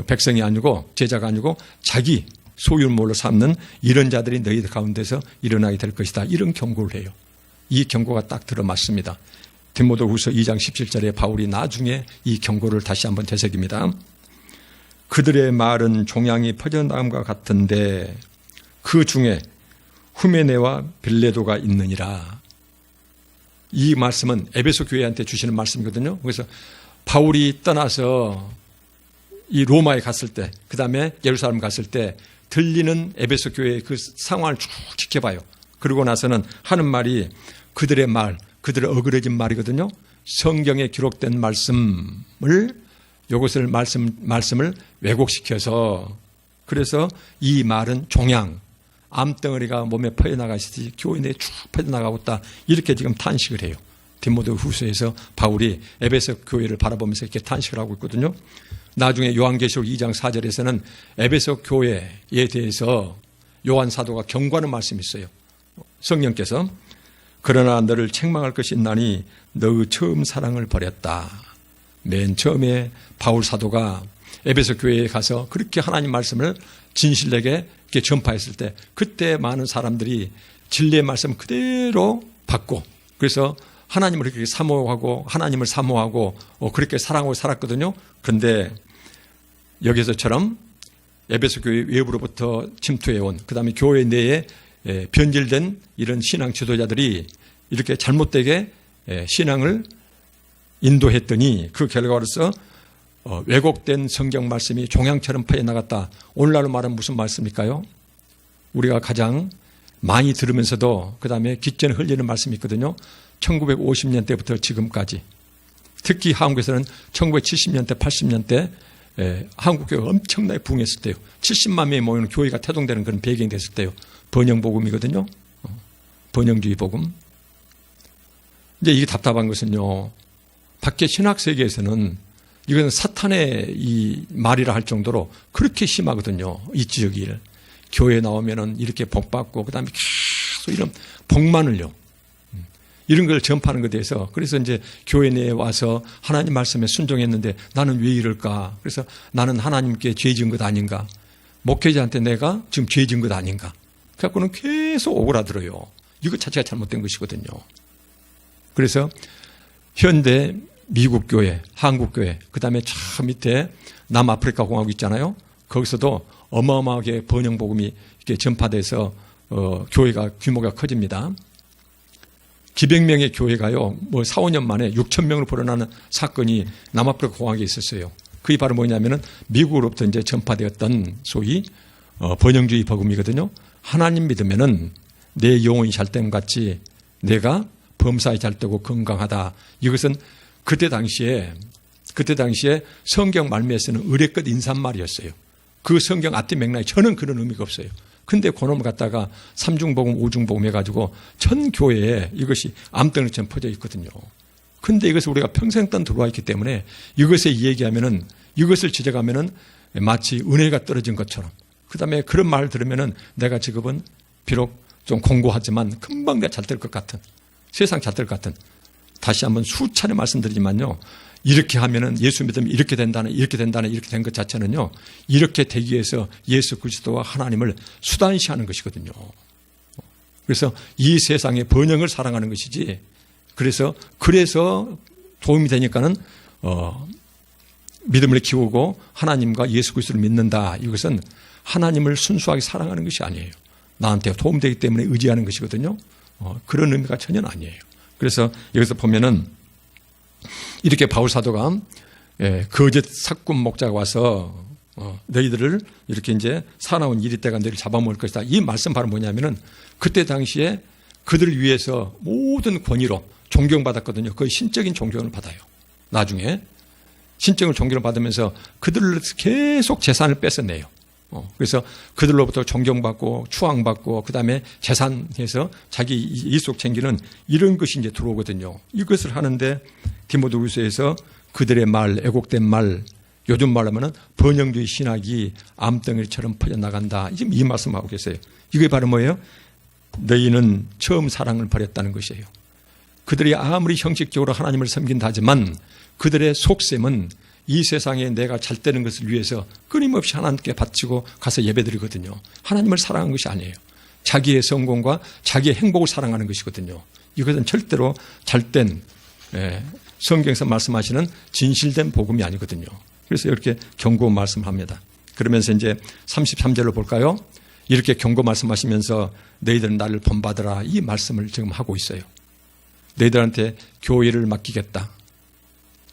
백성이 아니고 제자가 아니고 자기 소유물로 삼는 이런 자들이 너희들 가운데서 일어나게 될 것이다. 이런 경고를 해요. 이 경고가 딱 들어맞습니다. 디모데후서 2장 17절에 바울이 나중에 이 경고를 다시 한번 되새깁니다. 그들의 말은 종양이 퍼져나감과 같은데 그 중에 후메네와 빌레도가 있느니라. 이 말씀은 에베소 교회한테 주시는 말씀이거든요. 그래서 바울이 떠나서 이 로마에 갔을 때, 그 다음에 예루살렘 갔을 때 들리는 에베소 교회의 그 상황을 쭉 지켜봐요. 그러고 나서는 하는 말이 그들의 말, 그들의 어그러진 말이거든요. 성경에 기록된 말씀을 이것을 말씀을 왜곡시켜서 그래서 이 말은 종양, 암덩어리가 몸에 퍼져나가시듯이 교회 내에 쭉 퍼져나가고 있다. 이렇게 지금 탄식을 해요. 디모데후서에서 바울이 에베소 교회를 바라보면서 이렇게 탄식을 하고 있거든요. 나중에 요한계시록 2장 4절에서는 에베소 교회에 대해서 요한 사도가 경고하는 말씀이 있어요. 성령께서 그러나 너를 책망할 것이 있나니 너의 처음 사랑을 버렸다. 맨 처음에 바울 사도가 에베소 교회에 가서 그렇게 하나님 말씀을 진실되게 이렇게 전파했을 때 그때 많은 사람들이 진리의 말씀 그대로 받고 그래서 하나님을 그렇게 사모하고 하나님을 사모하고 그렇게 사랑하고 살았거든요. 그런데 여기서처럼 에베소 교회 외부로부터 침투해온 그다음에 교회 내에 변질된 이런 신앙 지도자들이 이렇게 잘못되게 신앙을 인도했더니 그 결과로서 왜곡된 성경 말씀이 종양처럼 퍼져나갔다. 오늘날로 말하면 무슨 말씀일까요? 우리가 가장 많이 들으면서도 그 다음에 귓전에 흘리는 말씀이 있거든요. 1950년대부터 지금까지. 특히 한국에서는 1970년대, 80년대 한국교회가 엄청나게 부흥했을 때요. 70만 명이 모이는 교회가 태동되는 그런 배경이 됐을 때요. 번영복음이거든요. 번영주의 복음. 이제 이게 답답한 것은요. 밖에 신학세계에서는 이건 사탄의 이 말이라 할 정도로 그렇게 심하거든요. 이 지역일. 교회에 나오면은 이렇게 복받고, 그 다음에 계속 이런 복만을요. 이런 걸 전파하는 것에 대해서. 그래서 이제 교회 내에 와서 하나님 말씀에 순종했는데 나는 왜 이럴까? 그래서 나는 하나님께 죄 지은 것 아닌가? 목회자한테 내가 지금 죄 지은 것 아닌가? 그래갖고는 계속 오그라들어요. 이거 자체가 잘못된 것이거든요. 그래서 현대 미국 교회, 한국 교회, 그 다음에 저 밑에 남아프리카 공화국 있잖아요. 거기서도 어마어마하게 번영복음이 이렇게 전파돼서 교회가 규모가 커집니다. 기백 명의 교회가요, 4, 5년 만에 6천 명으로 불어나는 사건이 남아프리카 공화국에 있었어요. 그게 바로 뭐냐면은 미국으로부터 이제 전파되었던 소위 번영주의 복음이거든요. 하나님 믿으면은 내 영혼이 잘됨 같이 내가 범사에 잘되고 건강하다. 이것은 그때 당시에 성경 말미에서는 의례껏 인사말이었어요. 그 성경 앞뒤 맥락에 저는 그런 의미가 없어요. 근데 그놈을 갖다가 삼중복음, 오중복음 해가지고 전 교회에 이것이 암덩이처럼 퍼져 있거든요. 근데 이것을 우리가 평생 동안 들어와 있기 때문에 이것에 얘기하면은, 이것을 지적하면은 마치 은혜가 떨어진 것처럼. 그 다음에 그런 말을 들으면은 내가 지금은 비록 좀 공고하지만 금방 내가 잘 될 것 같은, 세상 잘 될 것 같은. 다시 한번 수차례 말씀드리지만요. 이렇게 하면은 예수 믿으면 이렇게 된다는, 이렇게 된 것 자체는요. 이렇게 되기 위해서 예수 그리스도와 하나님을 수단시하는 것이거든요. 그래서 이 세상의 번영을 사랑하는 것이지. 그래서 도움이 되니까는 믿음을 키우고 하나님과 예수 그리스도를 믿는다. 이것은 하나님을 순수하게 사랑하는 것이 아니에요. 나한테 도움되기 때문에 의지하는 것이거든요. 그런 의미가 전혀 아니에요. 그래서 여기서 보면은 이렇게 바울 사도가 거짓 사꾼 목자가 와서 너희들을 이렇게 이제 사나운 이리 때가 너희를 잡아먹을 것이다. 이 말씀 바로 뭐냐면은 그때 당시에 그들을 위해서 모든 권위로 존경받았거든요. 거의 신적인 존경을 받아요. 나중에 신적인 존경을 받으면서 그들을 계속 재산을 뺏어내요. 그래서 그들로부터 존경받고 추앙받고 그다음에 재산해서 자기 일속 챙기는 이런 것이 이제 들어오거든요. 이것을 하는데 디모데후서에서 그들의 말, 애곡된 말, 요즘 말하면은 번영주의 신학이 암덩이처럼 퍼져나간다. 지금 이 말씀하고 계세요. 이게 바로 뭐예요? 너희는 처음 사랑을 버렸다는 것이에요. 그들이 아무리 형식적으로 하나님을 섬긴다 하지만 그들의 속셈은 이 세상에 내가 잘 되는 것을 위해서 끊임없이 하나님께 바치고 가서 예배드리거든요. 하나님을 사랑하는 것이 아니에요. 자기의 성공과 자기의 행복을 사랑하는 것이거든요. 이것은 절대로 잘된 성경에서 말씀하시는 진실된 복음이 아니거든요. 그래서 이렇게 경고 말씀을 합니다. 그러면서 이제 33절로 볼까요? 이렇게 경고 말씀하시면서 너희들은 나를 본받으라 이 말씀을 지금 하고 있어요. 너희들한테 교회를 맡기겠다.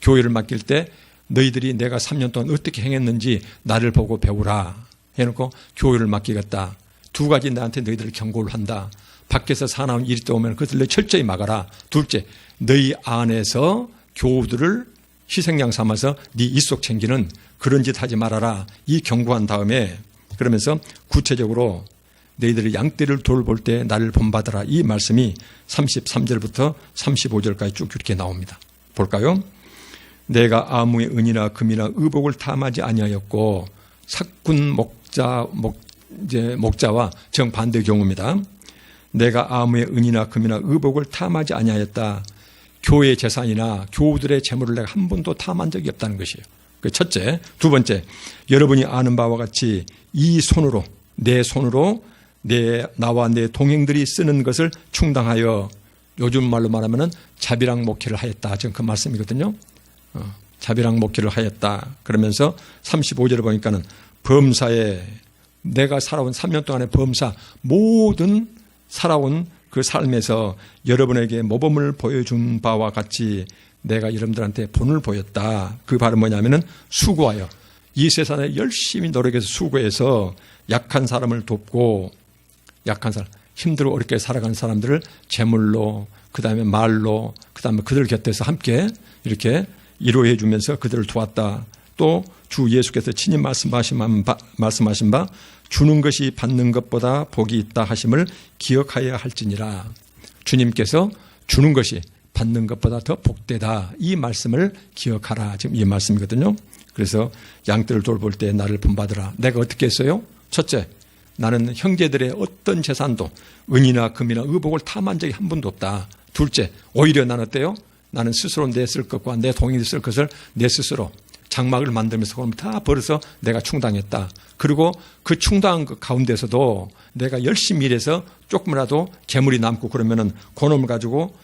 교회를 맡길 때 너희들이 내가 3년 동안 어떻게 행했는지 나를 보고 배우라 해놓고 교회를 맡기겠다. 두 가지 나한테 너희들을 경고를 한다. 밖에서 사나운 일이 떠오면 그것을 철저히 막아라. 둘째, 너희 안에서 교우들을 희생양 삼아서 네 입속 챙기는 그런 짓 하지 말아라. 이 경고한 다음에 그러면서 구체적으로 너희들이 양떼를 돌볼 때 나를 본받아라. 이 말씀이 33절부터 35절까지 쭉 이렇게 나옵니다. 볼까요? 내가 아무의 은이나 금이나 의복을 탐하지 아니하였고 사꾼 목자와 정반대 경우입니다. 내가 아무의 은이나 금이나 의복을 탐하지 아니하였다. 교회의 재산이나 교우들의 재물을 내가 한 번도 탐한 적이 없다는 것이에요. 그 첫째. 두 번째, 여러분이 아는 바와 같이 이 손으로 내 손으로 나와 내 동행들이 쓰는 것을 충당하여 요즘 말로 말하면 자비랑 목회를 하였다. 지금 그 말씀이거든요. 자비랑 목회를 하였다. 그러면서 35절을 보니까는 범사에 내가 살아온 3년 동안의 범사 모든 살아온 그 삶에서 여러분에게 모범을 보여준 바와 같이 내가 여러분들한테 본을 보였다. 그 바로 뭐냐면은 수고하여 이 세상에 열심히 노력해서 수고해서 약한 사람을 돕고 약한 사람, 힘들고 어렵게 살아가는 사람들을 재물로 그다음에 말로 그다음에 그들 곁에서 함께 이렇게 위로해 주면서 그들을 도왔다. 또 주 예수께서 친히 말씀하신 바 주는 것이 받는 것보다 복이 있다 하심을 기억하여야 할지니라. 주님께서 주는 것이 받는 것보다 더 복되다. 이 말씀을 기억하라. 지금 이 말씀이거든요. 그래서 양떼를 돌볼 때 나를 본받으라. 내가 어떻게 했어요? 첫째, 나는 형제들의 어떤 재산도 은이나 금이나 의복을 탐한 적이 한 번도 없다. 둘째, 오히려 나는 어때요? 나는 스스로 내 쓸 것과 내 동일이 쓸 것을 내 스스로 장막을 만들면서 그걸 다 벌어서 내가 충당했다. 그리고 그 충당한 그 가운데서도 내가 열심히 일해서 조금이라도 재물이 남고 그러면은 그놈을 가지고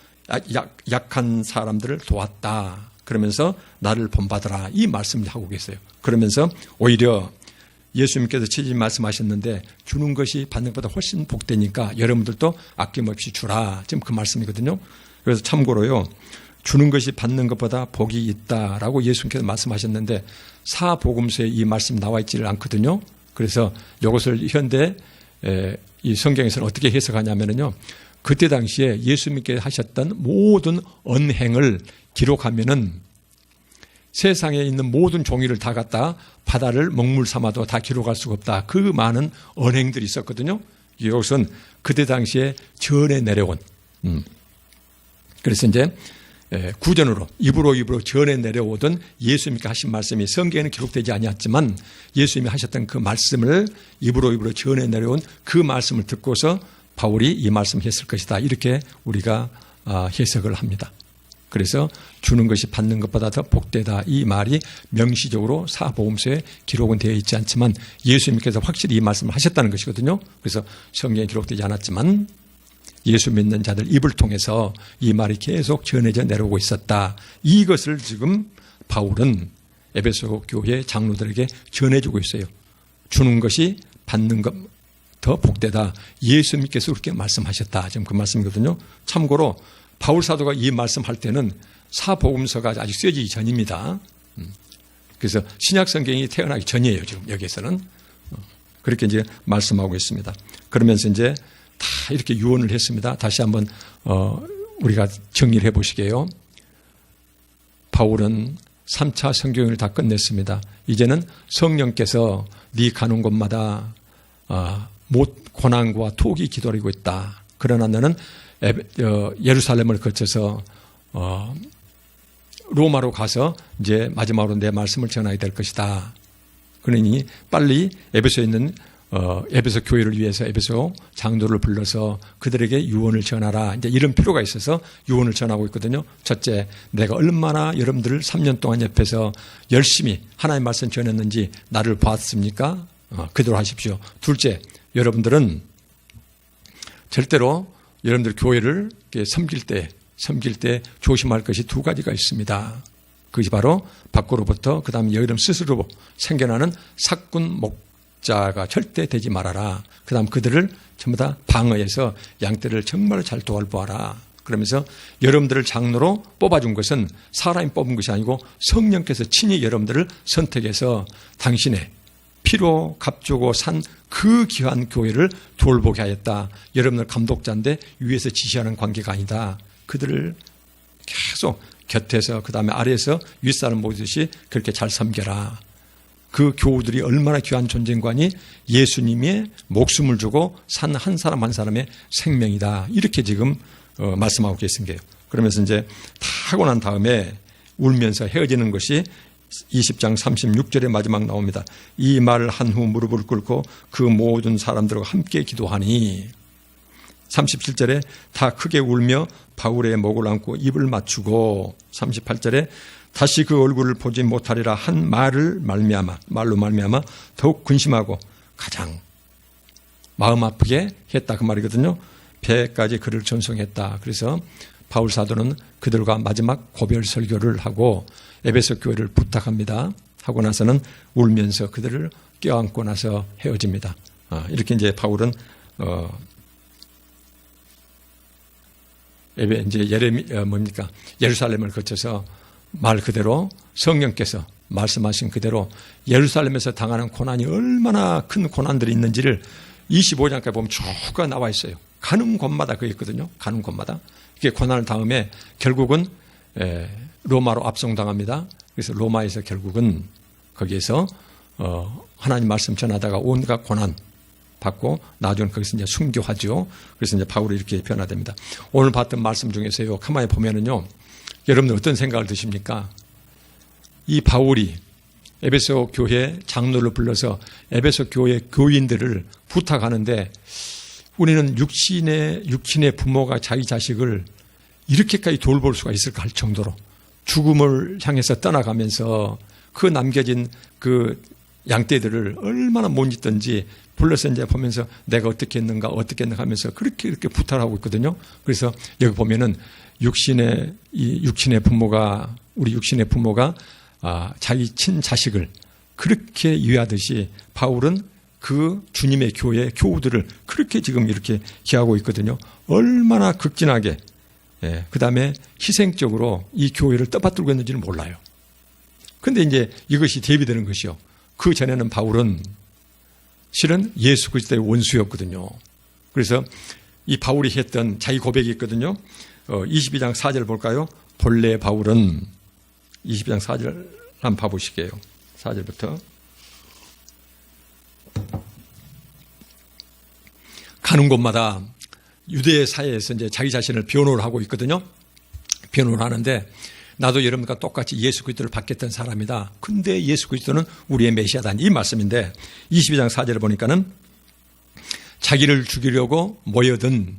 약한 사람들을 도왔다. 그러면서 나를 본받으라. 이 말씀을 하고 계세요. 그러면서 오히려 예수님께서 친히 말씀하셨는데 주는 것이 받는 것보다 훨씬 복되니까 여러분들도 아낌없이 주라. 지금 그 말씀이거든요. 그래서 참고로요. 주는 것이 받는 것보다 복이 있다라고 예수님께서 말씀하셨는데 사복음서에 이 말씀이 나와 있지를 않거든요. 그래서 이것을 현대 이 성경에서는 어떻게 해석하냐면요. 그때 당시에 예수님께서 하셨던 모든 언행을 기록하면은 세상에 있는 모든 종이를 다 갖다 바다를 먹물 삼아도 다 기록할 수가 없다. 그 많은 언행들이 있었거든요. 이것은 그때 당시에 전해 내려온 그래서 이제 구전으로 입으로 전해 내려오던 예수님께 하신 말씀이 성경에는 기록되지 아니었지만 예수님이 하셨던 그 말씀을 입으로 전해 내려온 그 말씀을 듣고서 바울이 이 말씀을 했을 것이다. 이렇게 우리가 해석을 합니다. 그래서 주는 것이 받는 것보다 더 복되다. 이 말이 명시적으로 사복음서에 기록은 되어 있지 않지만 예수님께서 확실히 이 말씀을 하셨다는 것이거든요. 그래서 성경에 기록되지 않았지만 예수 믿는 자들 입을 통해서 이 말이 계속 전해져 내려오고 있었다. 이것을 지금 바울은 에베소 교회 장로들에게 전해주고 있어요. 주는 것이 받는 것 더 복되다. 예수님께서 그렇게 말씀하셨다. 지금 그 말씀이거든요. 참고로 바울 사도가 이 말씀할 때는 사복음서가 아직 쓰여지기 전입니다. 그래서 신약 성경이 태어나기 전이에요. 지금 여기에서는 그렇게 이제 말씀하고 있습니다. 그러면서 이제 다 이렇게 유언을 했습니다. 다시 한번 우리가 정리를 해보시게요. 바울은 3차 성경을 다 끝냈습니다. 이제는 성령께서 네 가는 곳마다 고난과 투옥이 기다리고 있다. 그러나 너는 예루살렘을 거쳐서 로마로 가서 이제 마지막으로 내 말씀을 전해야 될 것이다. 그러니 빨리 에베소에 있는 에베소 교회를 위해서 에베소 장로를 불러서 그들에게 유언을 전하라. 이제 이런 필요가 있어서 유언을 전하고 있거든요. 첫째, 내가 얼마나 여러분들을 3년 동안 옆에서 열심히 하나님의 말씀 전했는지 나를 봤습니까? 그대로 하십시오. 둘째, 여러분들은 절대로 여러분들 교회를 섬길 때 조심할 것이 두 가지가 있습니다. 그것이 바로 밖으로부터 그다음에 여러분 스스로 생겨나는 사꾼 목자가 절대 되지 말아라. 그다음 그들을 전부 다 방어해서 양떼를 정말 잘 도와보아라. 그러면서 여러분들을 장로로 뽑아준 것은 사람이 뽑은 것이 아니고 성령께서 친히 여러분들을 선택해서 당신의 피로 값주고 산 그 귀한 교회를 돌보게 하였다. 여러분들 감독자인데 위에서 지시하는 관계가 아니다. 그들을 계속 곁에서 그다음에 아래에서 윗사람 모듯이 그렇게 잘 섬겨라. 그 교우들이 얼마나 귀한 존재인가니 예수님의 목숨을 주고 산 한 사람 한 사람의 생명이다. 이렇게 지금 말씀하고 계신 거예요. 그러면서 이제 다 하고 난 다음에 울면서 헤어지는 것이 20장 36절의 마지막 나옵니다. 이 말을 한 후 무릎을 꿇고 그 모든 사람들과 함께 기도하니 37절에 다 크게 울며 바울의 목을 안고 입을 맞추고 38절에 다시 그 얼굴을 보지 못하리라 한 말로 말미암아 더욱 근심하고 가장 마음 아프게 했다 그 말이거든요. 배까지 그를 전송했다. 그래서 바울 사도는 그들과 마지막 고별 설교를 하고 에베소 교회를 부탁합니다. 하고 나서는 울면서 그들을 껴안고 나서 헤어집니다. 이렇게 이제 바울은 이제 예루살렘을 거쳐서 말 그대로 성령께서 말씀하신 그대로 예루살렘에서 당하는 고난이 얼마나 큰 고난들이 있는지를 25장까지 보면 쭉 나와 있어요. 가는 곳마다 그게 있거든요. 가는 곳마다. 이게 고난을 다음에 결국은 로마로 압송당합니다. 그래서 로마에서 결국은 거기에서 하나님 말씀 전하다가 온갖 고난 받고 나중에 거기서 이제 순교하죠. 그래서 이제 바울이 이렇게 변화됩니다. 오늘 봤던 말씀 중에서요. 가만히 보면은요. 여러분들 어떤 생각을 드십니까? 이 바울이 에베소 교회 장로를 불러서 에베소 교회 교인들을 부탁하는데 우리는 육신의 부모가 자기 자식을 이렇게까지 돌볼 수가 있을까 할 정도로 죽음을 향해서 떠나가면서 그 남겨진 그 양떼들을 얼마나 못 잊던지 불러서 이제 보면서 내가 어떻게 했는가 하면서 그렇게 부탁을 하고 있거든요. 그래서 여기 보면은 우리 육신의 부모가 자기 친자식을 그렇게 이해하듯이 바울은 그 주님의 교회 교우들을 그렇게 지금 이렇게 기하고 있거든요. 얼마나 극진하게 그 다음에 희생적으로 이 교회를 떠받들고 있는지는 몰라요. 그런데 이제 이것이 대비되는 것이요. 그 전에는 바울은 실은 예수 그리스도의 원수였거든요. 그래서 이 바울이 했던 자기 고백이 있거든요. 22장 4절 볼까요? 본래 바울은 22장 4절 한번 봐보시게요. 4절부터. 가는 곳마다 유대 사회에서 이제 자기 자신을 변호를 하고 있거든요. 변호를 하는데 나도 여러분과 똑같이 예수 그리스도를 받겠던 사람이다. 근데 예수 그리스도는 우리의 메시아다. 이 말씀인데 22장 4절을 보니까는 자기를 죽이려고 모여든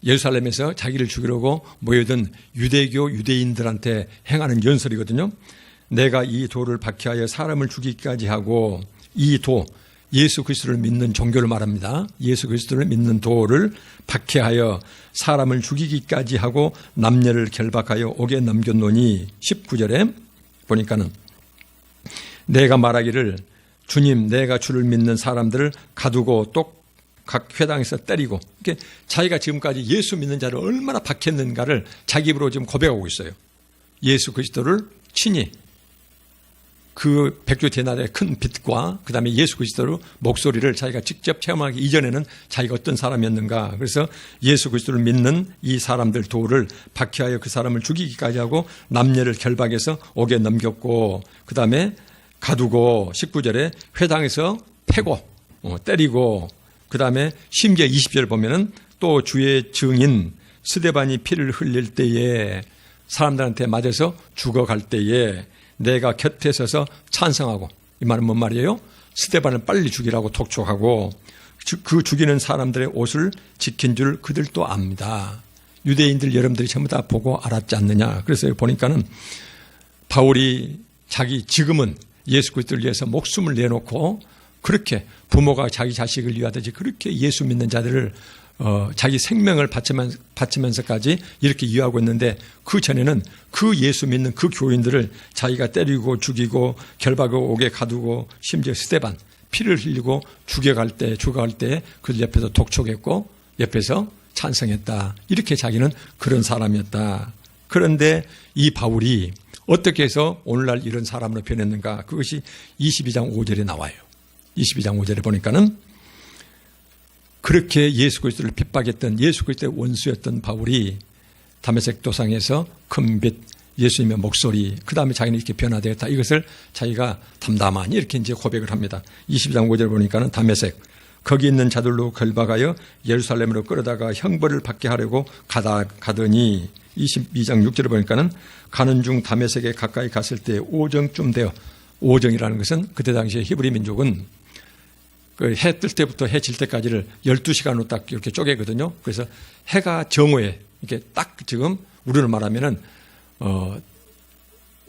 예루살렘에서 자기를 죽이려고 모여든 유대인들한테 행하는 연설이거든요. 내가 이 도를 박해하여 사람을 죽이기까지 하고 이 도, 예수 그리스도를 믿는 종교를 말합니다. 예수 그리스도를 믿는 도를 박해하여 사람을 죽이기까지 하고 남녀를 결박하여 옥에 넘겼노니 19절에 보니까는 내가 말하기를 주님 내가 주를 믿는 사람들을 가두고 또 각 회당에서 때리고 이렇게 자기가 지금까지 예수 믿는 자를 얼마나 박했는가를 자기 입으로 지금 고백하고 있어요. 예수 그리스도를 친히 그 백조 데나리의 큰 빛과 그 다음에 예수 그리스도의 목소리를 자기가 직접 체험하기 이전에는 자기가 어떤 사람이었는가. 그래서 예수 그리스도를 믿는 이 사람들 도를 박해하여 그 사람을 죽이기까지 하고 남녀를 결박해서 옥에 넘겼고 그 다음에 가두고 19절에 회당에서 패고 때리고 그 다음에 심지어 20절 보면은 또 주의 증인 스데반이 피를 흘릴 때에 사람들한테 맞아서 죽어갈 때에 내가 곁에 서서 찬성하고 이 말은 뭔 말이에요? 스데반을 빨리 죽이라고 독촉하고 그 죽이는 사람들의 옷을 지킨 줄 그들도 압니다. 유대인들 여러분들이 전부 다 보고 알았지 않느냐. 그래서 보니까는 바울이 지금은 예수 그리스도를 위해서 목숨을 내놓고 그렇게 부모가 자기 자식을 위하듯이 그렇게 예수 믿는 자들을 자기 생명을 바치면서까지 이렇게 이해하고 있는데 그 전에는 그 예수 믿는 그 교인들을 자기가 때리고 죽이고 결박하고 옥에 가두고 심지어 스데반 피를 흘리고 죽어갈 때 그 옆에서 독촉했고 옆에서 찬성했다. 이렇게 자기는 그런 사람이었다. 그런데 이 바울이 어떻게 해서 오늘날 이런 사람으로 변했는가? 그것이 22장 5절에 나와요. 22장 5절에 보니까는 그렇게 예수 그리스도를 핍박했던 예수 그리스도의 원수였던 바울이 다메섹 도상에서 큰 빛, 예수님의 목소리, 그 다음에 자기는 이렇게 변화되었다. 이것을 자기가 담담하니 이렇게 이제 고백을 합니다. 22장 5절 보니까는 다메섹, 거기 있는 자들로 결박하여 예루살렘으로 끌어다가 형벌을 받게 하려고 가더니 22장 6절을 보니까는 가는 중 다메섹에 가까이 갔을 때 오정쯤 되어 오정이라는 것은 그때 당시에 히브리 민족은 그 해 뜰 때부터 해 질 때까지를 12시간으로 딱 이렇게 쪼개거든요. 그래서 해가 정오에 이렇게 딱 지금 우리는 말하면은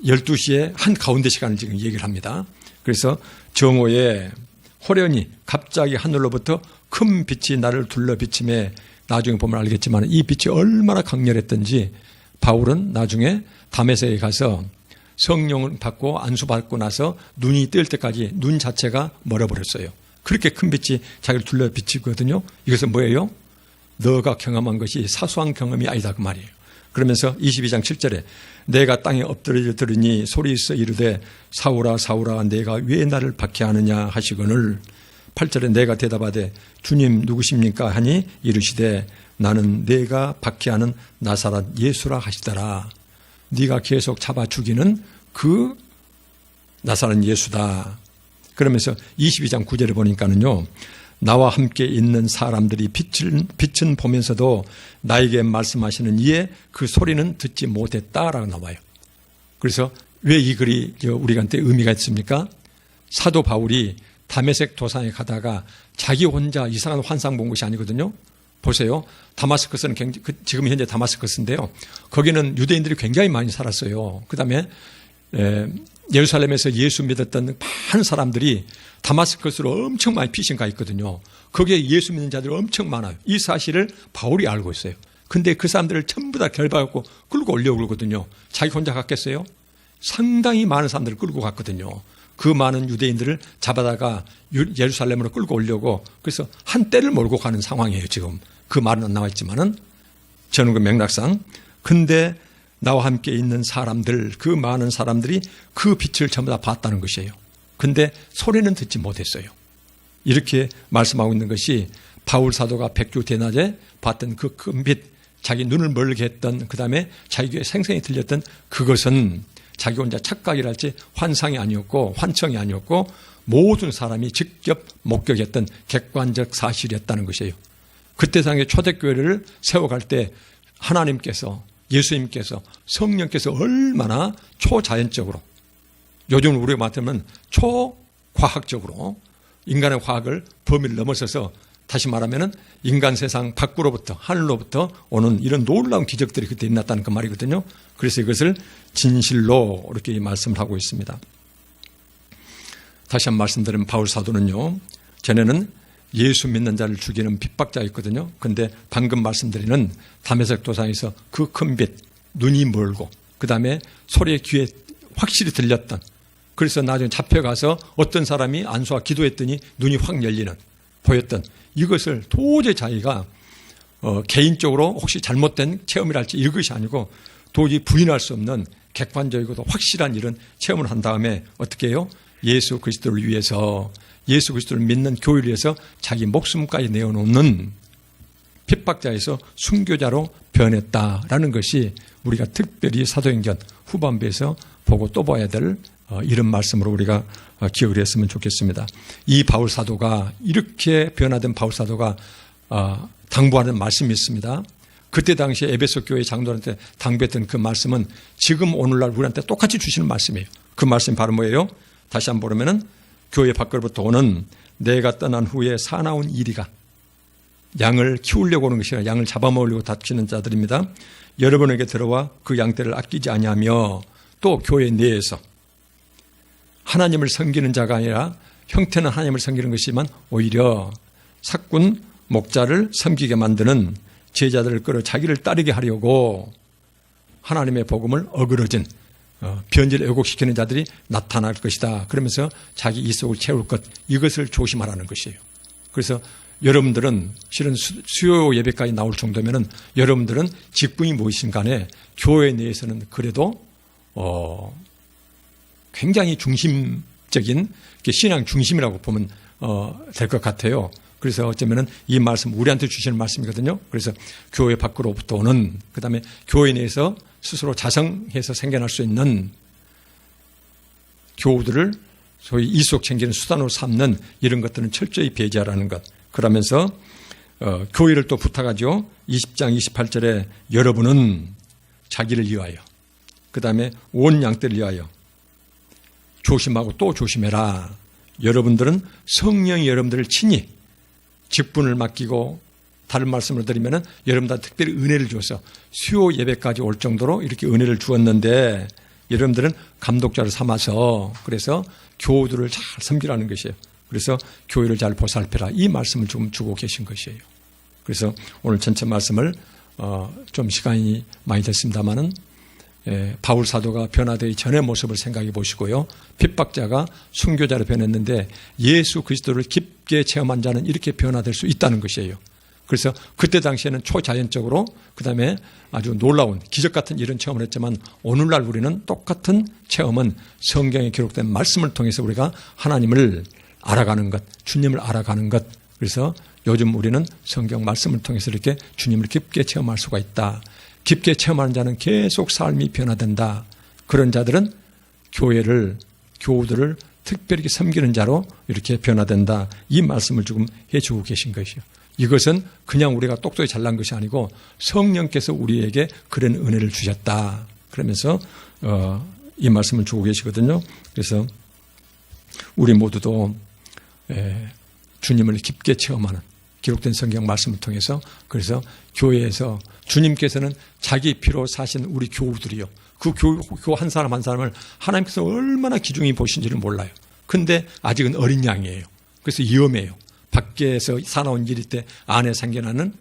12시에 한 가운데 시간을 지금 얘기를 합니다. 그래서 정오에 호련히 갑자기 하늘로부터 큰 빛이 나를 둘러 비침에 나중에 보면 알겠지만 이 빛이 얼마나 강렬했던지 바울은 나중에 다메섹에 가서 성령을 받고 안수받고 나서 눈이 뜰 때까지 눈 자체가 멀어버렸어요. 그렇게 큰 빛이 자기를 둘러 비치거든요. 이것은 뭐예요? 너가 경험한 것이 사소한 경험이 아니다 그 말이에요. 그러면서 22장 7절에 내가 땅에 엎드려 들으니 소리있어 이르되 사울아 사울아 내가 왜 나를 박해하느냐 하시거늘 8절에 내가 대답하되 주님 누구십니까 하니 이르시되 나는 내가 박해하는 나사렛 예수라 하시더라. 네가 계속 잡아 죽이는 그 나사렛 예수다. 그러면서 22장 9절에 보니까는요. 나와 함께 있는 사람들이 빛은 보면서도 나에게 말씀하시는 이에 그 소리는 듣지 못했다라고 나와요. 그래서 왜 이 글이 우리한테 의미가 있습니까? 사도 바울이 다메섹 도상에 가다가 자기 혼자 이상한 환상 본 것이 아니거든요. 보세요. 다마스커스는 지금 현재 다마스커스인데요. 거기는 유대인들이 굉장히 많이 살았어요. 그 다음에 예루살렘에서 예수 믿었던 많은 사람들이 다마스커스로 엄청 많이 피신 가 있거든요. 거기에 예수 믿는 자들이 엄청 많아요. 이 사실을 바울이 알고 있어요. 근데 그 사람들을 전부 다 결박하고 끌고 올려고 그러거든요. 자기 혼자 갔겠어요? 상당히 많은 사람들을 끌고 갔거든요. 그 많은 유대인들을 잡아다가 예루살렘으로 끌고 오려고 그래서 한 떼를 몰고 가는 상황이에요. 지금 그 말은 안 나와 있지만은 저는 그 맥락상 근데 나와 함께 있는 사람들 그 많은 사람들이 그 빛을 전부 다 봤다는 것이에요. 근데 소리는 듣지 못했어요. 이렇게 말씀하고 있는 것이 바울 사도가 백주 대낮에 봤던 그 큰 빛, 자기 눈을 멀게 했던 그 다음에 자기에게 생생히 들렸던 그것은 자기 혼자 착각이랄지 환상이 아니었고 환청이 아니었고 모든 사람이 직접 목격했던 객관적 사실이었다는 것이에요. 그때 당시에 초대교회를 세워갈 때 하나님께서 예수님께서 성령께서 얼마나 초자연적으로 요즘 우리가 맡으면 초과학적으로 인간의 과학을 범위를 넘어서서 다시 말하면 인간 세상 밖으로부터 하늘로부터 오는 이런 놀라운 기적들이 그때 일어났다는 그 말이거든요. 그래서 이것을 진실로 이렇게 말씀을 하고 있습니다. 다시 한 번 말씀드리면 바울 사도는요. 전에는 예수 믿는 자를 죽이는 핍박자였거든요. 그런데 방금 말씀드리는 다메섹 도상에서 그 큰 빛, 눈이 멀고 그 다음에 소리의 귀에 확실히 들렸던 그래서 나중에 잡혀가서 어떤 사람이 안수와 기도했더니 눈이 확 열리는 보였던 이것을 도저히 자기가 개인적으로 혹시 잘못된 체험이랄지 이것이 아니고 도저히 부인할 수 없는 객관적이고도 확실한 이런 체험을 한 다음에 어떻게 해요? 예수 그리스도를 위해서 예수 그리스도를 믿는 교회를 위해서 자기 목숨까지 내어놓는 핍박자에서 순교자로 변했다라는 것이 우리가 특별히 사도행전 후반부에서 보고 또 봐야 될 이런 말씀으로 우리가 기억을 했으면 좋겠습니다. 이 바울 사도가 이렇게 변화된 바울 사도가 당부하는 말씀이 있습니다. 그때 당시에 에베소 교회 장로한테 당부했던 그 말씀은 지금 오늘날 우리한테 똑같이 주시는 말씀이에요. 그 말씀이 바로 뭐예요? 다시 한번 보면은 교회 밖으로부터 오는 내가 떠난 후에 사나운 이리가 양을 키우려고 오는 것이 아니라 양을 잡아먹으려고 다치는 자들입니다. 여러분에게 들어와 그 양떼를 아끼지 아니하며 또 교회 내에서 하나님을 섬기는 자가 아니라 형태는 하나님을 섬기는 것이지만 오히려 사꾼 목자를 섬기게 만드는 제자들을 끌어 자기를 따르게 하려고 하나님의 복음을 어그러진 변질 왜곡시키는 자들이 나타날 것이다. 그러면서 자기 이속을 채울 것 이것을 조심하라는 것이에요. 그래서 여러분들은 실은 수요 예배까지 나올 정도면은 여러분들은 직분이 무엇인 간에 교회 내에서는 그래도 굉장히 중심적인 신앙 중심이라고 보면 될 것 같아요. 그래서 어쩌면은 이 말씀 우리한테 주시는 말씀이거든요. 그래서 교회 밖으로부터 오는 그다음에 교회 내에서 스스로 자성해서 생겨날 수 있는 교우들을 소위 이속 챙기는 수단으로 삼는 이런 것들은 철저히 배제하라는 것. 그러면서 교회를 또 부탁하죠. 20장 28절에 여러분은 자기를 위하여 그다음에 온 양떼를 위하여 조심하고 또 조심해라. 여러분들은 성령이 여러분들을 친히 직분을 맡기고 다른 말씀을 드리면은 여러분들 특별히 은혜를 줘서 수요 예배까지 올 정도로 이렇게 은혜를 주었는데 여러분들은 감독자를 삼아서 그래서 교우들을 잘 섬기라는 것이에요. 그래서 교회를 잘 보살펴라. 이 말씀을 좀 주고 계신 것이에요. 그래서 오늘 전체 말씀을 좀 시간이 많이 됐습니다마는 바울 사도가 변화되기 전의 모습을 생각해 보시고요. 핍박자가 순교자로 변했는데 예수 그리스도를 깊게 체험한 자는 이렇게 변화될 수 있다는 것이에요. 그래서 그때 당시에는 초자연적으로 그다음에 아주 놀라운 기적 같은 이런 체험을 했지만 오늘날 우리는 똑같은 체험은 성경에 기록된 말씀을 통해서 우리가 하나님을 알아가는 것, 주님을 알아가는 것. 그래서 요즘 우리는 성경 말씀을 통해서 이렇게 주님을 깊게 체험할 수가 있다. 깊게 체험하는 자는 계속 삶이 변화된다. 그런 자들은 교우들을 특별히 섬기는 자로 이렇게 변화된다. 이 말씀을 지금 해주고 계신 것이요. 이것은 그냥 우리가 똑똑히 잘난 것이 아니고 성령께서 우리에게 그런 은혜를 주셨다. 그러면서 이 말씀을 주고 계시거든요. 그래서 우리 모두도 주님을 깊게 체험하는 기록된 성경 말씀을 통해서 그래서 교회에서 주님께서는 자기 피로 사신 우리 교우들이요. 그 교우 한 사람 한 사람을 하나님께서 얼마나 귀중히 보신지를 몰라요. 근데 아직은 어린 양이에요. 그래서 위험해요. 밖에서 사나운 일일 때 안에 생겨나는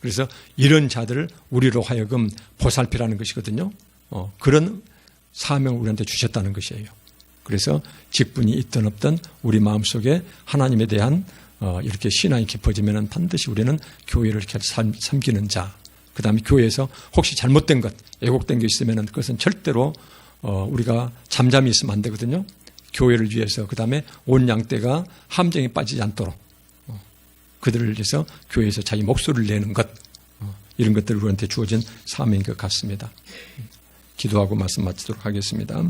그래서 이런 자들을 우리로 하여금 보살피라는 것이거든요. 그런 사명을 우리한테 주셨다는 것이에요. 그래서 직분이 있든 없든 우리 마음속에 하나님에 대한 이렇게 신앙이 깊어지면 반드시 우리는 교회를 이렇게 섬기는 자, 그 다음에 교회에서 혹시 잘못된 것, 왜곡된 게 있으면 그것은 절대로 우리가 잠잠히 있으면 안 되거든요. 교회를 위해서, 그 다음에 온 양떼가 함정에 빠지지 않도록 그들을 위해서 교회에서 자기 목소리를 내는 것, 이런 것들이 우리한테 주어진 사명인 것 같습니다. 기도하고 말씀 마치도록 하겠습니다.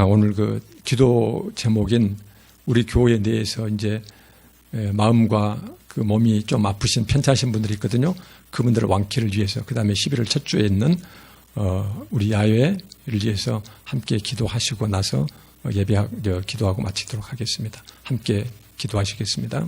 오늘 그 기도 제목인 우리 교회 내에서 이제 마음과 그 몸이 좀 아프신 편찮으신 분들이 있거든요. 그분들의 완쾌를 위해서, 그 다음에 11월 첫 주에 있는 우리 야외를 위해서 함께 기도하시고 나서 기도하고 마치도록 하겠습니다. 함께 기도하시겠습니다.